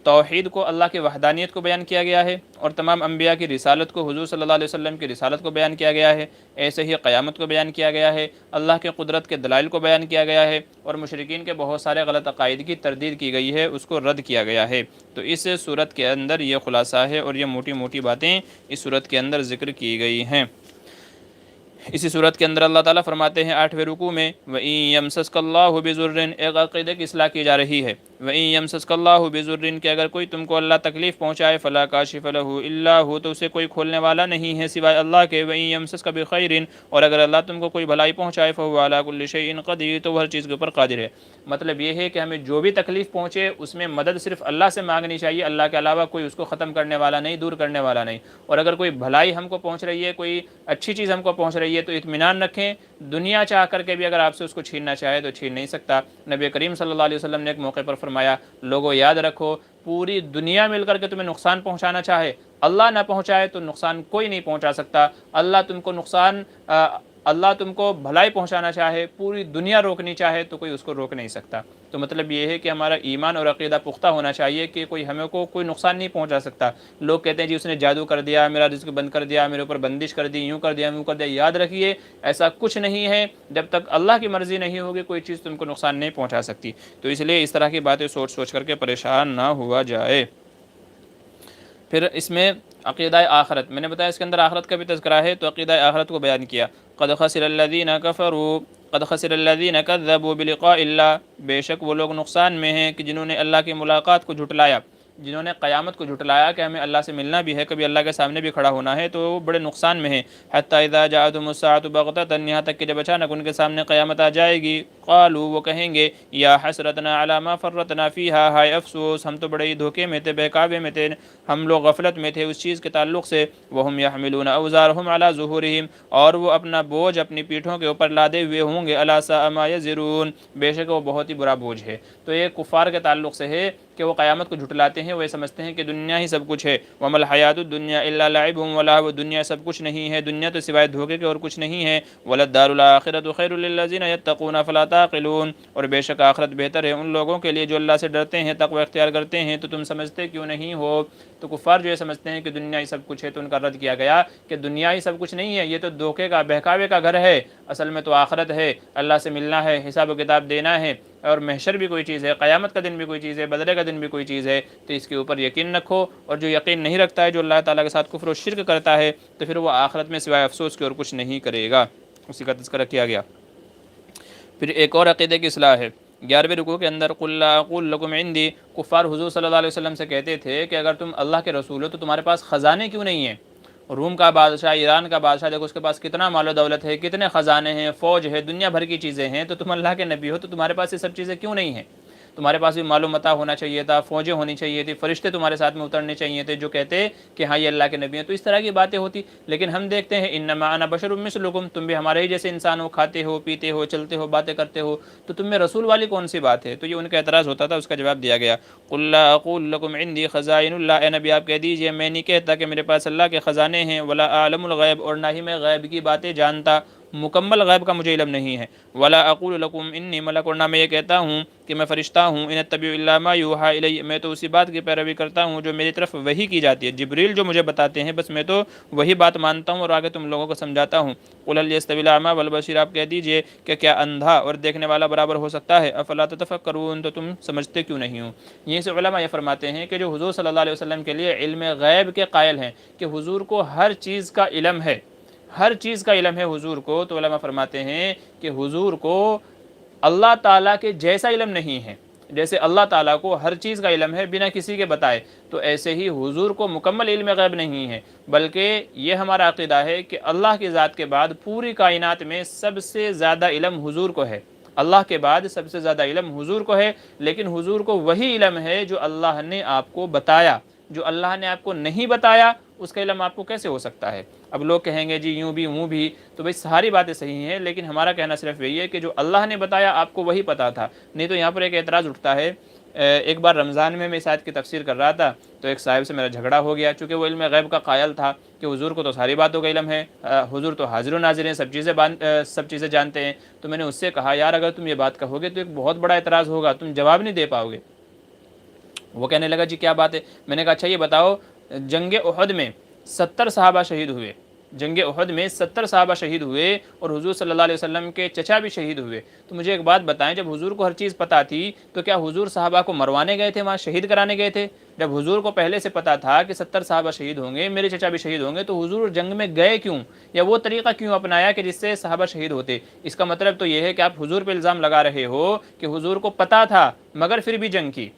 توحید کو، اللہ کی وحدانیت کو بیان کیا گیا ہے، اور تمام انبیاء کی رسالت کو، حضور صلی اللہ علیہ وسلم کی رسالت کو بیان کیا گیا ہے، ایسے ہی قیامت کو بیان کیا گیا ہے، اللہ کے قدرت کے دلائل کو بیان کیا گیا ہے، اور مشرکین کے بہت سارے غلط عقائد کی تردید کی گئی ہے، اس کو رد کیا گیا ہے۔ تو اس صورت کے اندر یہ خلاصہ ہے اور یہ موٹی موٹی باتیں اس صورت کے اندر ذکر کی گئی ہیں۔ اسی صورت کے اندر اللہ تعالیٰ فرماتے ہیں 8ویں رکوع میں، وَإِن يَمْسَسْكَ اللَّهُ بِضُرٍّ، ایک عقیدے کی اصلاح کی جا رہی ہے، وَإِن يَمْسَسْكَ اللَّهُ بِضُرٍّ، کہ اگر کوئی تم کو اللہ تکلیف پہنچائے، فَلَا كَاشِفَ لَهُ إِلَّا هُوَ، تو اسے کوئی کھولنے والا نہیں ہے سوائے اللہ کے، وَإِن يَمْسَسْكَ بِخَيْرٍ، اور اگر اللہ تم کو کوئی بھلائی پہنچائے، فَهُوَ عَلَى كُلِّ شَيْءٍ قَدِيرٌ، تو وہ ہر چیز کے اوپر قادر ہے۔ مطلب یہ ہے کہ ہمیں جو بھی تکلیف پہنچے اس میں مدد صرف اللہ سے مانگنی چاہیے، اللہ کے علاوہ کوئی اس کو ختم کرنے والا نہیں، دور کرنے والا نہیں۔ اور اگر کوئی بھلائی ہم کو پہنچ رہی ہے، کوئی اچھی چیز ہم کو پہنچ رہی ہے تو اطمینان رکھیں، دنیا چاہ کر کے بھی اگر آپ سے اس کو چھیننا چاہے تو چھین نہیں سکتا۔ نبی کریم صلی اللہ علیہ وسلم نے ایک موقع پر فرمایا، لوگوں یاد رکھو، پوری دنیا مل کر کے تمہیں نقصان پہنچانا چاہے، اللہ نہ پہنچائے تو نقصان کوئی نہیں پہنچا سکتا۔ اللہ تم کو بھلائی پہنچانا چاہے، پوری دنیا روکنی چاہے تو کوئی اس کو روک نہیں سکتا۔ تو مطلب یہ ہے کہ ہمارا ایمان اور عقیدہ پختہ ہونا چاہیے کہ ہمیں کوئی نقصان نہیں پہنچا سکتا۔ لوگ کہتے ہیں جی اس نے جادو کر دیا، میرا رزق بند کر دیا، میرے اوپر بندش کر دی، یوں کر دیا، یوں کر دیا۔ یاد رکھیے ایسا کچھ نہیں ہے، جب تک اللہ کی مرضی نہیں ہوگی کوئی چیز تم کو نقصان نہیں پہنچا سکتی۔ تو اس لیے اس طرح کی باتیں سوچ سوچ کر کے پریشان نہ ہوا جائے۔ پھر اس میں عقیدہ آخرت، میں نے بتایا اس کے اندر آخرت کا بھی تذکرہ ہے، تو عقیدہ آخرت کو بیان کیا۔ قد خسر الذین کفروا، قد خسر الذین کذبوا بلقاء اللہ، بے شک وہ لوگ نقصان میں ہیں کہ جنہوں نے اللہ کی ملاقات کو جھٹلایا۔ جنہوں نے قیامت کو جھٹلایا کہ ہمیں اللہ سے ملنا بھی ہے، کبھی اللہ کے سامنے بھی کھڑا ہونا ہے، تو وہ بڑے نقصان میں ہیں۔ حتی اذا جاءتهم الساعة بغتة، یہاں تک کہ جب اچانک ان کے سامنے قیامت آ جائے گی، قالوا، وہ کہیں گے، یا حسرتنا علی ما فرطنا فیہا، ہائے افسوس، ہم تو بڑے ہی دھوکے میں تھے، بہکاوے میں تھے، ہم لوگ غفلت میں تھے اس چیز کے تعلق سے۔ وہم یحملون اوزارهم علی ظہورہم، اور وہ اپنا بوجھ اپنی پیٹھوں کے اوپر لادے ہوئے ہوں گے، الا ساء ما یزرون، بے شک وہ بہت ہی برا بوجھ ہے۔ تو یہ کفار کے تعلق سے ہے کہ وہ قیامت کو جھٹلاتے ہیں، وہ یہ سمجھتے ہیں کہ دنیا ہی سب کچھ ہے۔ وَمَا الْحَيَاةُ الدُّنْيَا إِلَّا لَعِبٌ وَلَهْوٌ، دنیا سب کچھ نہیں ہے، دنیا تو سوائے دھوکے کے اور کچھ نہیں ہے۔ وَلَلدَّارُ الْآخِرَةُ خَيْرٌ لِلَّذِينَ يَتَّقُونَ فَلَا تَعْقِلُونَ، اور بے شک آخرت بہتر ہے ان لوگوں کے لیے جو اللہ سے ڈرتے ہیں، تقوی اختیار کرتے ہیں، تو تم سمجھتے کیوں نہیں ہو؟ تو کفار جو یہ سمجھتے ہیں کہ دنیا ہی سب کچھ ہے، تو ان کا رد کیا گیا کہ دنیا ہی سب کچھ نہیں ہے، یہ تو دھوکے کا، بہکاوے کا گھر ہے، اصل میں تو آخرت ہے، اللہ سے ملنا ہے، حساب و کتاب دینا ہے، اور محشر بھی کوئی چیز ہے، قیامت کا دن بھی کوئی چیز ہے، بدلے کا دن بھی کوئی چیز ہے، تو اس کے اوپر یقین رکھو۔ اور جو یقین نہیں رکھتا ہے، جو اللہ تعالیٰ کے ساتھ کفر و شرک کرتا ہے، تو پھر وہ آخرت میں سوائے افسوس کے اور کچھ نہیں کرے گا۔ اسی کا تذکرہ کیا گیا۔ پھر ایک اور عقیدے کی اصلاح ہے 11ویں رکوع کے اندر، قُل لَا أَقُولُ لَكُمْ عِندِي، کفار حضور صلی اللہ علیہ وسلم سے کہتے تھے کہ اگر تم اللہ کے رسول ہو تو تمہارے پاس خزانے کیوں نہیں ہیں؟ روم کا بادشاہ، ایران کا بادشاہ، دیکھو اس کے پاس کتنا مال و دولت ہے، کتنے خزانے ہیں، فوج ہے، دنیا بھر کی چیزیں ہیں، تو تم اللہ کے نبی ہو تو تمہارے پاس یہ سب چیزیں کیوں نہیں ہیں؟ تمہارے پاس بھی معلوم متا ہونا چاہیے تھا، فوجیں ہونی چاہیے تھی، فرشتے تمہارے ساتھ میں اترنے چاہیے تھے جو کہتے کہ ہاں یہ اللہ کے نبی ہیں، تو اس طرح کی باتیں ہوتی۔ لیکن ہم دیکھتے ہیں انما انا بشر مثلکم، تم بھی ہمارے ہی جیسے انسان ہو، کھاتے ہو، پیتے ہو، چلتے ہو، باتیں کرتے ہو، تو تم میں رسول والی کون سی بات ہے؟ تو یہ ان کا اعتراض ہوتا تھا، اس کا جواب دیا گیا، قل لا اقول لکم عندی خزائن اللہ، اے نبی آپ کہہ دیجئے میں نہیں کہتا کہ میرے پاس اللہ کے خزانے ہیں، ولا اعلم الغیب، اور نہ ہی میں غیب کی باتیں جانتا، مکمل غیب کا مجھے علم نہیں ہے، ولا اقول لکم انی ملک، اور نہ میں یہ کہتا ہوں کہ میں فرشتہ ہوں، ان اتبع الا ما یوحى الی، میں تو اسی بات کی پیروی کرتا ہوں جو میری طرف وحی کی جاتی ہے، جبریل جو مجھے بتاتے ہیں بس میں تو وہی بات مانتا ہوں اور آگے تم لوگوں کو سمجھاتا ہوں۔ قل هل يستوي الاعمى والبصير، آپ کہہ دیجئے کہ کیا اندھا اور دیکھنے والا برابر ہو سکتا ہے؟ افلا تتفکرون، تو تم سمجھتے کیوں نہیں ہو؟ یہ سے علماء یہ فرماتے ہیں کہ جو حضور صلی اللہ علیہ وسلم کے لیے علم غیب کے قائل ہیں کہ حضور کو ہر چیز کا علم ہے، ہر چیز کا علم ہے حضور کو، تو علماء فرماتے ہیں کہ حضور کو اللہ تعالیٰ کے جیسا علم نہیں ہے، جیسے اللہ تعالیٰ کو ہر چیز کا علم ہے بنا کسی کے بتائے، تو ایسے ہی حضور کو مکمل علم غیب نہیں ہے، بلکہ یہ ہمارا عقیدہ ہے کہ اللہ کی ذات کے بعد پوری کائنات میں سب سے زیادہ علم حضور کو ہے، اللہ کے بعد سب سے زیادہ علم حضور کو ہے، لیکن حضور کو وہی علم ہے جو اللہ نے آپ کو بتایا، جو اللہ نے آپ کو نہیں بتایا اس کا علم آپ کو کیسے ہو سکتا ہے؟ اب لوگ کہیں گے جی یوں بھی وہ بھی، تو بھئی ساری باتیں صحیح ہیں، لیکن ہمارا کہنا صرف یہی ہے کہ جو اللہ نے بتایا آپ کو وہی پتا تھا۔ نہیں تو یہاں پر ایک اعتراض اٹھتا ہے، ایک بار رمضان میں اس آیت کی تفسیر کر رہا تھا تو ایک صاحب سے میرا جھگڑا ہو گیا، چونکہ وہ علم غیب کا قائل تھا کہ حضور کو تو ساری باتوں کا علم ہے، حضور تو حاضر و ناظر ہیں، سب چیزیں جانتے ہیں۔ تو میں نے اس سے کہا یار اگر تم یہ بات کہو گے تو ایک بہت بڑا اعتراض ہوگا، تم جواب نہیں دے پاؤ گے۔ وہ کہنے لگا جی کیا بات ہے؟ میں نے کہا اچھا یہ بتاؤ، جنگ احد میں 70 صحابہ شہید ہوئے، جنگ احد میں 70 صحابہ شہید ہوئے اور حضور صلی اللہ علیہ وسلم کے چچا بھی شہید ہوئے، تو مجھے ایک بات بتائیں، جب حضور کو ہر چیز پتہ تھی تو کیا حضور صحابہ کو مروانے گئے تھے، وہاں شہید کرانے گئے تھے؟ جب حضور کو پہلے سے پتہ تھا کہ 70 صحابہ شہید ہوں گے، میرے چچا بھی شہید ہوں گے، تو حضور جنگ میں گئے کیوں، یا وہ طریقہ کیوں اپنایا کہ جس سے صحابہ شہید ہوتے؟ اس کا مطلب تو یہ ہے کہ آپ حضور پہ الزام لگا رہے ہو کہ حضور کو پتہ تھا مگر پھر بھی جنگ کی،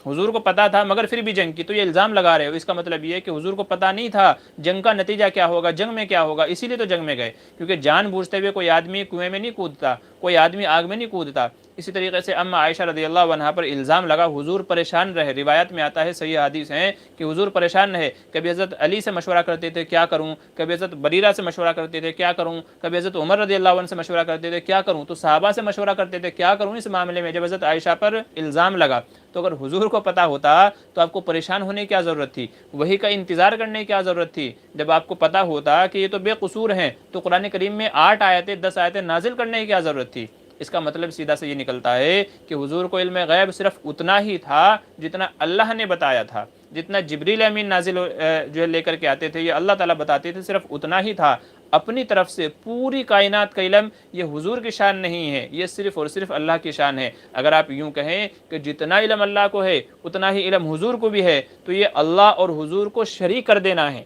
حضور کو پتہ تھا مگر پھر بھی جنگ کی، تو یہ الزام لگا رہے ہو۔ اس کا مطلب یہ ہے کہ حضور کو پتہ نہیں تھا جنگ کا نتیجہ کیا ہوگا، جنگ میں کیا ہوگا، اسی لیے تو جنگ میں گئے، کیونکہ جان بوجھتے ہوئے کوئی آدمی کنویں میں نہیں کودتا، کوئی آدمی آگ میں نہیں کودتا۔ اسی طریقے سے اما عائشہ رضی اللہ عنہا پر الزام لگا حضور پریشان رہے، روایت میں آتا ہے، صحیح حدیث ہیں کہ حضور پریشان رہے، کبھی حضرت علی سے مشورہ کرتے تھے کیا کروں، کبھی حضرت بریرہ سے مشورہ کرتے تھے کیا کروں، کبھی حضرت عمر رضی اللہ عنہ سے مشورہ کرتے تھے کیا کروں، تو صحابہ سے مشورہ کرتے تھے کیا کروں اس معاملے میں جب حضرت عائشہ پر الزام لگا۔ تو اگر حضور کو پتہ ہوتا تو آپ کو پریشان ہونے کی کیا ضرورت تھی، وحی کا انتظار کرنے کی کیا ضرورت تھی؟ جب آپ کو پتہ ہوتا کہ یہ تو بے قصور ہیں تو قرآن کریم میں 8 آیتیں 10 آیتیں نازل کرنے کی کیا ضرورت تھی؟ اس کا مطلب سیدھا سے یہ نکلتا ہے کہ حضور کو علم غیب صرف اتنا ہی تھا جتنا اللہ نے بتایا تھا، جتنا جبریل امین نازل جو ہے لے کر کے آتے تھے، یہ اللہ تعالیٰ بتاتے تھے، صرف اتنا ہی تھا۔ اپنی طرف سے پوری کائنات کا علم یہ حضور کی شان نہیں ہے، یہ صرف اور صرف اللہ کی شان ہے۔ اگر آپ یوں کہیں کہ جتنا علم اللہ کو ہے اتنا ہی علم حضور کو بھی ہے، تو یہ اللہ اور حضور کو شریک کر دینا ہے،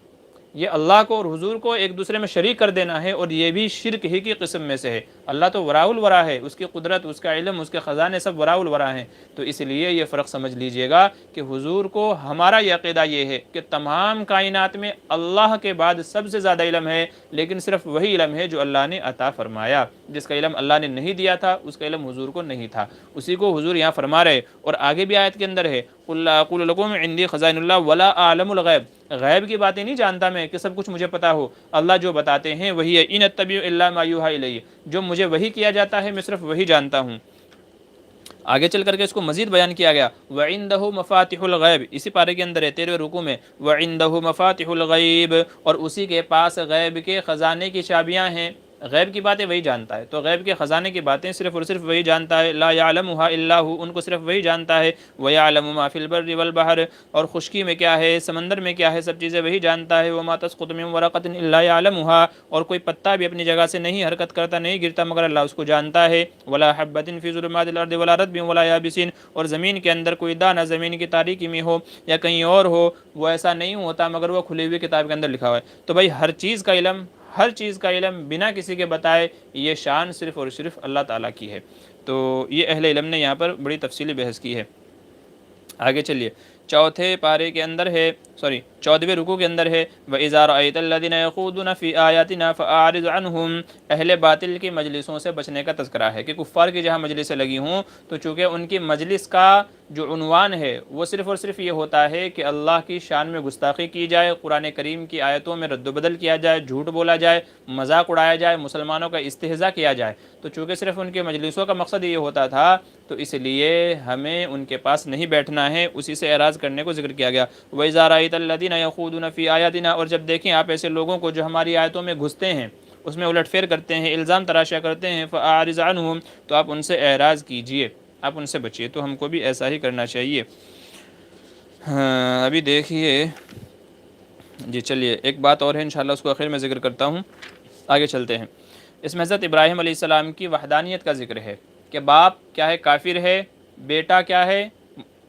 یہ اللہ کو اور حضور کو ایک دوسرے میں شریک کر دینا ہے، اور یہ بھی شرک ہی کی قسم میں سے ہے۔ اللہ تو وراء الورا ہے، اس کی قدرت، اس کا علم، اس کے خزانے سب وراء الورا ہیں۔ تو اس لیے یہ فرق سمجھ لیجئے گا کہ حضور کو ہمارا یہ عقیدہ یہ ہے کہ تمام کائنات میں اللہ کے بعد سب سے زیادہ علم ہے، لیکن صرف وہی علم ہے جو اللہ نے عطا فرمایا۔ جس کا علم اللہ نے نہیں دیا تھا اس کا علم حضور کو نہیں تھا، اسی کو حضور یہاں فرما رہے۔ اور آگے بھی آیت کے اندر ہے قُلْ لَا أَقُولُ لَكُمْ عِنْدِي خَزَائِنُ اللَّهِ وَلَا أَعْلَمُ الْغَيْبَ، غیب کی باتیں نہیں جانتا میں کہ سب کچھ مجھے پتا ہو، اللہ جو بتاتے ہیں وہی ہے۔ إِنْ أَتَّبِعُ إِلَّا مَا يُوحَىٰ إِلَيَّ، جو مجھے وحی کیا جاتا ہے میں صرف وہی جانتا ہوں۔ آگے چل کر کے اس کو مزید بیان کیا گیا، وَعِنْدَهُ مَفَاتِحُ الْغَيْبِ، اسی پارے کے اندر ہے 13ویں رکوع میں، وَعِنْدَهُ مَفَاتِحُ الْغَيْبِ، اور اسی کے پاس غیب کے خزانے کی چابیاں ہیں۔ غیب کی باتیں وہی جانتا ہے، تو غیب کے خزانے کی باتیں صرف اور صرف وہی جانتا ہے۔ لا يعلمها الا هو، ان کو صرف وہی جانتا ہے۔ ويعلم ما في البر والبحر، اور خشکی میں کیا ہے، سمندر میں کیا ہے، سب چیزیں وہی جانتا ہے۔ وما تسقط من ورقة الا يعلمها، اور کوئی پتا بھی اپنی جگہ سے نہیں حرکت کرتا، نہیں گرتا، مگر اللہ اس کو جانتا ہے۔ ولا حبة في ظلمات الارض ولا رطب ولا يابس، اور زمین کے اندر کوئی دانہ زمین کی تاریکی میں ہو یا کہیں اور ہو، وہ ایسا نہیں ہوتا مگر وہ کھلی ہوئی کتاب کے اندر لکھا ہوا ہے۔ تو بھائی ہر چیز کا علم، ہر چیز کا علم بنا کسی کے بتائے، یہ شان صرف اور صرف اللہ تعالیٰ کی ہے۔ تو یہ اہل علم نے یہاں پر بڑی تفصیلی بحث کی ہے۔ آگے چلیے، چوتھے پارے کے اندر ہے، 14ویں رکوع کے اندر ہے، وَإِذَا رَأَيْتَ الَّذِينَ يَخُوضُونَ فِي آيَاتِنَا فَأَعْرِضْ عَنْهُمْ، اہل باطل کی مجلسوں سے بچنے کا تذکرہ ہے کہ کفار کی جہاں مجلسیں لگی ہوں تو چونکہ ان کی مجلس کا جو عنوان ہے وہ صرف اور صرف یہ ہوتا ہے کہ اللہ کی شان میں گستاخی کی جائے، قرآن کریم کی آیتوں میں رد و بدل کیا جائے، جھوٹ بولا جائے، مذاق اڑایا جائے، مسلمانوں کا استہزاء کیا جائے، تو چونکہ صرف ان کے مجلسوں کا مقصد یہ ہوتا تھا تو اس لیے ہمیں ان کے پاس نہیں بیٹھنا ہے، اسی سے اعراض کرنے کو ذکر کیا گیا۔ وَإِذَا رَأَيْتَ الَّذِينَ يَخُوضُونَ فِي آيَاتِنَا، اور جب دیکھیں آپ ایسے لوگوں کو جو ہماری آیتوں میں گھستے ہیں، اس میں الٹ پھیر کرتے ہیں، الزام تراشا کرتے ہیں، فَأَعْرِضْ عَنْهُمْ، تو آپ ان سے اعراض کیجئے، آپ ان سے بچیے۔ تو ہم کو بھی ایسا ہی کرنا چاہیے۔ ابھی دیکھیے، جی چلیے ایک بات اور ہے، انشاءاللہ اس کو آخر میں ذکر کرتا ہوں، آگے چلتے ہیں۔ اس میں حضرت ابراہیم علیہ السلام کی وحدانیت کا ذکر ہے کہ باپ کیا ہے، کافر ہے، بیٹا کیا ہے،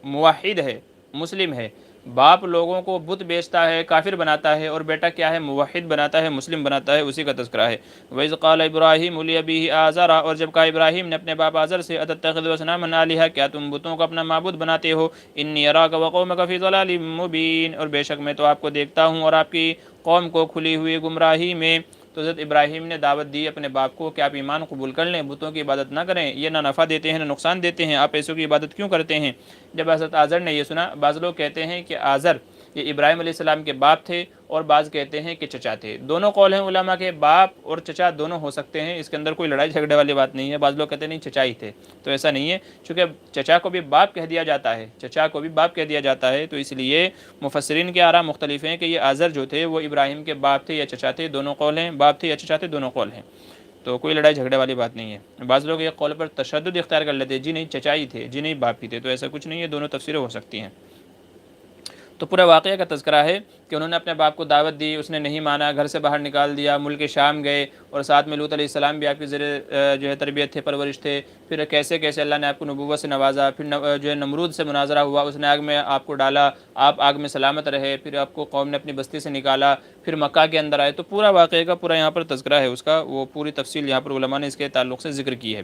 موحد ہے، مسلم ہے۔ باپ لوگوں کو بت بیچتا ہے، کافر بناتا ہے، اور بیٹا کیا ہے، موحد بناتا ہے، مسلم بناتا ہے، اسی کا تذکرہ ہے۔ وَإِذْ قَالَ إِبْرَاهِيمُ لِأَبِيهِ آزَرَ، اور جب کہا ابراہیم نے اپنے باپ آزر سے، أَتَتَّخِذُ أَصْنَامًا آلِهَةً، کیا تم بتوں کو اپنا معبود بناتے ہو، إِنِّي أَرَاكَ وَقَوْمَكَ فِي ضَلَالٍ مُبِينٍ، اور بے شک میں تو آپ کو دیکھتا ہوں اور آپ کی قوم کو کھلی ہوئی گمراہی میں۔ تو حضرت ابراہیم نے دعوت دی اپنے باپ کو کہ آپ ایمان قبول کر لیں، بتوں کی عبادت نہ کریں، یہ نہ نفع دیتے ہیں نہ نقصان دیتے ہیں، آپ ایسوں کی عبادت کیوں کرتے ہیں؟ جب حضرت آزر نے یہ سنا، بعض لوگ کہتے ہیں کہ آزر یہ ابراہیم علیہ السلام کے باپ تھے، اور بعض کہتے ہیں کہ چچا تھے۔ دونوں قول ہیں علماء کے، باپ اور چچا دونوں ہو سکتے ہیں، اس کے اندر کوئی لڑائی جھگڑے والی بات نہیں ہے۔ بعض لوگ کہتے ہیں نہیں چچا ہی تھے، تو ایسا نہیں ہے، چونکہ چچا کو بھی باپ کہہ دیا جاتا ہے، چچا کو بھی باپ کہہ دیا جاتا ہے، تو اس لیے مفسرین کے آراء مختلف ہیں کہ یہ آزر جو تھے وہ ابراہیم کے باپ تھے یا چچا تھے، دونوں قول ہیں، باپ تھے یا چچا تھے، دونوں قول ہیں، تو کوئی لڑائی جھگڑے والی بات نہیں ہے۔ بعض لوگ ایک قول پر تشدد اختیار کر لیتے ہیں، جی نہیں چچا ہی تھے، جی نہیں باپ ہی تھے، تو ایسا کچھ نہیں ہے، دونوں تفسیریں ہو سکتی ہیں۔ تو پورا واقعہ کا تذکرہ ہے کہ انہوں نے اپنے باپ کو دعوت دی، اس نے نہیں مانا، گھر سے باہر نکال دیا، ملک شام گئے، اور ساتھ میں لوط علیہ السلام بھی آپ کی زیر جو ہے تربیت تھے، پرورش تھے۔ پھر کیسے کیسے اللہ نے آپ کو نبوت سے نوازا، پھر جو ہے نمرود سے مناظرہ ہوا، اس نے آگ میں آپ کو ڈالا، آپ آگ میں سلامت رہے، پھر آپ کو قوم نے اپنی بستی سے نکالا، پھر مکہ کے اندر آئے۔ تو پورا واقعے کا پورا یہاں پر تذکرہ ہے اس کا، وہ پوری تفصیل یہاں پر علماء نے اس کے تعلق سے ذکر کی ہے۔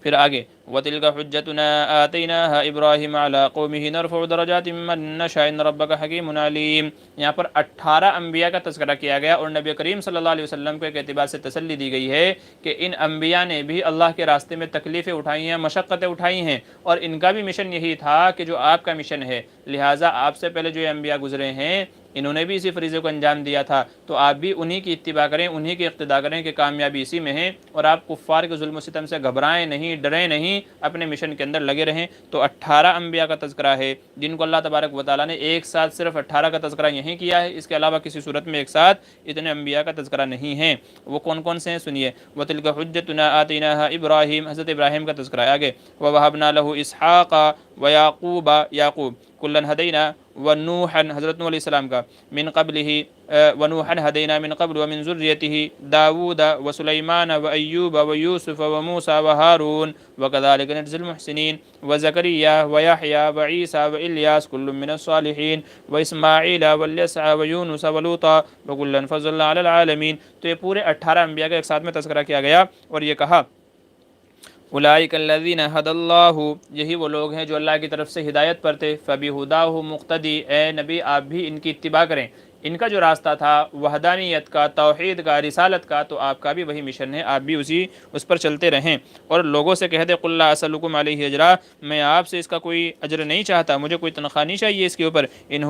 پھر آگے وَتِلْكَ حُجَّتُنَا آتَيْنَاهَا إِبْرَاهِيمَ عَلَىٰ قَوْمِهِ نَرْفَعُ دَرَجَاتٍ مَّن نَّشَاءُ إِنَّ رَبَّكَ حَكِيمٌ عَلِيمٌ۔ یہاں پر 18 انبیاء کا تذکرہ کیا گیا، اور نبی کریم صلی اللہ علیہ وسلم کو ایک اعتبار سے تسلی دی گئی ہے کہ ان انبیاء نے بھی اللہ کے راستے میں تکلیفیں اٹھائی ہیں، مشقتیں اٹھائی ہیں، اور ان کا بھی مشن یہی تھا کہ جو آپ کا مشن ہے، لہٰذا آپ سے پہلے جو انبیاء گزرے ہیں انہوں نے بھی اسی فریضے کو انجام دیا تھا، تو آپ بھی انہی کی اتباع کریں، انہی کی اقتداء کریں کہ کامیابی اسی میں ہے، اور آپ کفار کے ظلم و ستم سے گھبرائیں نہیں، ڈریں نہیں، اپنے مشن کے اندر لگے رہیں۔ تو 18 انبیاء کا تذکرہ ہے جن کو اللہ تبارک و تعالیٰ نے ایک ساتھ صرف 18 کا تذکرہ یہیں کیا ہے، اس کے علاوہ کسی صورت میں ایک ساتھ اتنے انبیاء کا تذکرہ نہیں ہے۔ وہ کون کون سے ہیں سنیے، وَتِلْكَ حُجَّتُنَا آتَيْنَاهَا إِبْرَاهِيمَ، حضرت ابراہیم کا تذکرہ ہے۔ آگے وَوَهَبْنَا لَهُ إِسْحَاقَ وَيَعْقُوبَ، یعقوب، كُلًّا هَدَيْنَا ونوحن حضرت نوح علیہ السلام کا، من قبلہ ونوحن ہدینا من قبل ومن ذریتہ داود وسلیمان وایوب ویوسف وموسیٰ وہارون وکذالک نجزی المحسنین وزکریا ویحییٰ وعیسیٰ والیاس کل من الصالحین واسماعیل والیسع ویونس ولوطا وکلا فضلنا علی العالمین۔ تو یہ پورے 18 انبیاء کا ایک ساتھ میں تذکرہ کیا گیا اور یہ کہا اولئک الذین ھدی اللہ، یہی وہ لوگ ہیں جو اللہ کی طرف سے ہدایت پر تھے، فبہداہ مقتدی، اے نبی آپ بھی ان کی اتباع کریں، ان کا جو راستہ تھا وحدانیت کا، توحید کا، رسالت کا، تو آپ کا بھی وہی مشن ہے، آپ بھی اس پر چلتے رہیں۔ اور لوگوں سے کہہ دے قل لا اسألکم علیہ اجرا، میں آپ سے اس کا کوئی اجر نہیں چاہتا، مجھے کوئی تنخواہ نہیں چاہیے اس کے اوپر، ان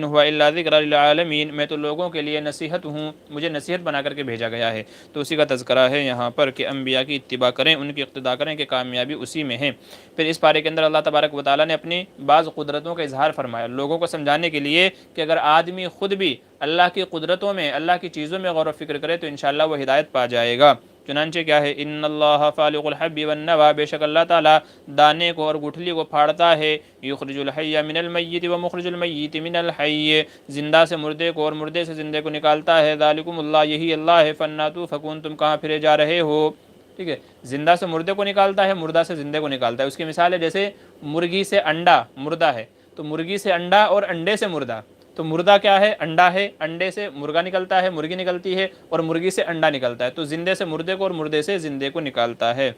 ہوا الا ذکر للعالمین، میں تو لوگوں کے لیے نصیحت ہوں، مجھے نصیحت بنا کر کے بھیجا گیا ہے۔ تو اسی کا تذکرہ ہے یہاں پر کہ انبیاء کی اتباع کریں، ان کی اقتداء کریں کہ کامیابی اسی میں ہے۔ پھر اس پارے کے اندر اللہ تبارک و تعالیٰ نے اپنی بعض قدرتوں کا اظہار فرمایا لوگوں کو سمجھانے کے لیے کہ اگر آدمی خود بھی اللہ کی قدرتوں میں، اللہ کی چیزوں میں غور و فکر کرے تو انشاءاللہ وہ ہدایت پا جائے گا۔ چنانچہ کیا ہے، ان اللہ فالق الحب والنوى، بے شک اللہ تعالیٰ دانے کو اور گٹھلی کو پھاڑتا ہے، یخرج الحی من المیت ومخرج المیت من الحی، زندہ سے مردے کو اور مردے سے زندے کو نکالتا ہے، ذالکم اللہ، یہی اللہ ہے، فانا توفکون، تم کہاں پھرے جا رہے ہو۔ ٹھیک ہے، زندہ سے مردے کو نکالتا ہے، مردہ سے زندے کو نکالتا ہے۔ اس کی مثال ہے جیسے مرغی سے انڈا مردہ ہے، تو مرغی سے انڈا اور انڈے سے مردہ، تو مردہ کیا ہے، انڈا ہے، انڈے سے مرغا نکلتا ہے، مرغی نکلتی ہے، اور مرغی سے انڈا نکلتا ہے، تو زندے سے مردے کو اور مردے سے زندے کو نکالتا ہے۔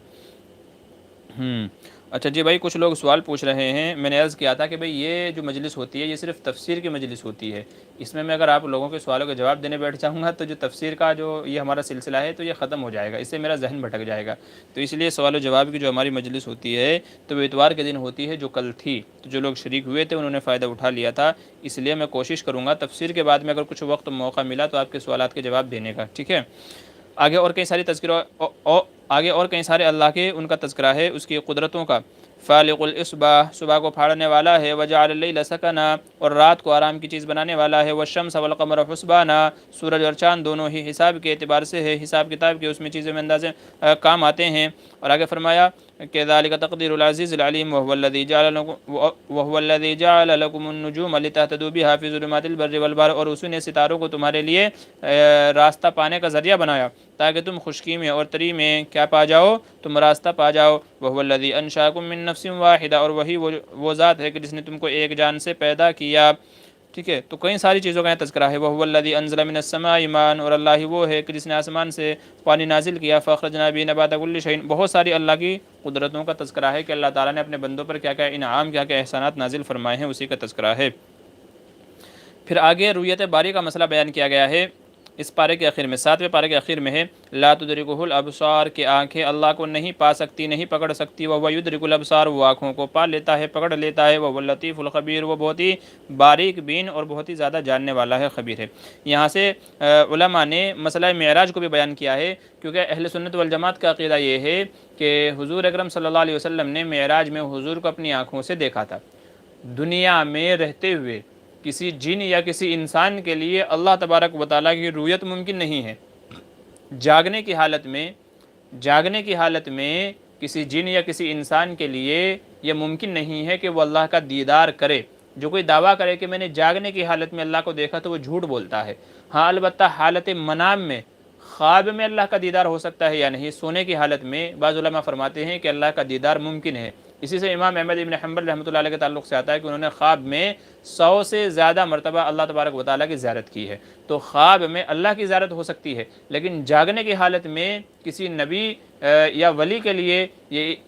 اچھا جی بھائی، کچھ لوگ سوال پوچھ رہے ہیں، میں نے عرض کیا تھا کہ بھئی یہ جو مجلس ہوتی ہے یہ صرف تفسیر کی مجلس ہوتی ہے، اس میں اگر آپ لوگوں کے سوالوں کے جواب دینے بیٹھ جاؤں گا تو جو تفسیر کا جو یہ ہمارا سلسلہ ہے تو یہ ختم ہو جائے گا، اس سے میرا ذہن بھٹک جائے گا۔ تو اس لیے سوال و جواب کی جو ہماری مجلس ہوتی ہے تو وہ اتوار کے دن ہوتی ہے جو کل تھی، تو جو لوگ شریک ہوئے تھے انہوں نے فائدہ اٹھا لیا تھا، اس لیے میں کوشش کروں گا تفسیر کے بعد میں اگر کچھ وقت موقع ملا تو آپ کے سوالات کے جواب دینے کا، ٹھیک ہے۔ آگے اور کئی ساری آگے اور کئی سارے اللہ کے ان کا تذکرہ ہے، اس کی قدرتوں کا۔ فالق الاصباح، صبح کو پھاڑنے والا ہے، وجعل اللیل سکنا، اور رات کو آرام کی چیز بنانے والا ہے، والشمس والقمر حسبانا، سورج اور چاند دونوں ہی حساب کے اعتبار سے ہے، حساب کتاب کے اس میں چیزیں میں اندازے کام آتے ہیں۔ اور آگے فرمایا کہ ذالک تقدیر العزیز العلیم وهو الذی جعل لكم النجوم لتهتدوا بها في ظلمات البر والبحر، اور اسی نے ستاروں کو تمہارے لیے راستہ پانے کا ذریعہ بنایا تاکہ تم خشکی میں اور تری میں کیا پا جاؤ، تم راستہ پا جاؤ۔ وهو الذی انشأکم من نفس واحدہ، اور وہی وہ ذات ہے کہ جس نے تم کو ایک جان سے پیدا کیا۔ ٹھیک ہے، تو کئی ساری چیزوں کا یہاں تذکرہ ہے۔ وَهُوَ الَّذِي أَنزَلَ مِنَ السَّمَاءِ مَاءً، اور اللہ ہی وہ ہے کہ جس نے آسمان سے پانی نازل کیا، فَأَخْرَجْنَا بِهِ نَبَاتَ كُلِّ شَيْءٍ، بہت ساری اللہ کی قدرتوں کا تذکرہ ہے کہ اللہ تعالیٰ نے اپنے بندوں پر کیا کیا انعام، کیا کیا احسانات نازل فرمائے ہیں، اسی کا تذکرہ ہے۔ پھر آگے رؤیت باری کا مسئلہ بیان کیا گیا ہے اس پارے کے آخر میں، 7ویں پارے کے آخر میں ہے لا تدرکہ الابصار، کہ آنکھیں اللہ کو نہیں پا سکتی، نہیں پکڑ سکتی، وہو یدرک الابصار، وہ آنکھوں کو پا لیتا ہے، پکڑ لیتا ہے، وہو اللطیف الخبیر، وہ بہت ہی باریک بین اور بہت ہی زیادہ جاننے والا ہے، خبیر ہے۔ یہاں سے علماء نے مسئلہ معراج کو بھی بیان کیا ہے، کیونکہ اہل سنت والجماعت کا عقیدہ یہ ہے کہ حضور اکرم صلی اللہ علیہ وسلم نے معراج میں حضور کو اپنی آنکھوں سے دیکھا تھا۔ دنیا میں رہتے ہوئے کسی جن یا کسی انسان کے لیے اللہ تبارک و تعالیٰ کی رؤیت ممکن نہیں ہے۔ جاگنے کی حالت میں کسی جن یا کسی انسان کے لیے یہ ممکن نہیں ہے کہ وہ اللہ کا دیدار کرے۔ جو کوئی دعویٰ کرے کہ میں نے جاگنے کی حالت میں اللہ کو دیکھا تو وہ جھوٹ بولتا ہے۔ ہاں البتہ حالت منام میں، خواب میں اللہ کا دیدار ہو سکتا ہے یا نہیں، سونے کی حالت میں بعض علماء فرماتے ہیں کہ اللہ کا دیدار ممکن ہے۔ اسی سے امام احمد ابن حنبل رحمۃ اللہ علیہ کے تعلق سے آتا ہے کہ انہوں نے خواب میں 100 سے زیادہ مرتبہ اللہ تبارک و تعالیٰ کی زیارت کی ہے۔ تو خواب میں اللہ کی زیارت ہو سکتی ہے، لیکن جاگنے کی حالت میں کسی نبی یا ولی کے لیے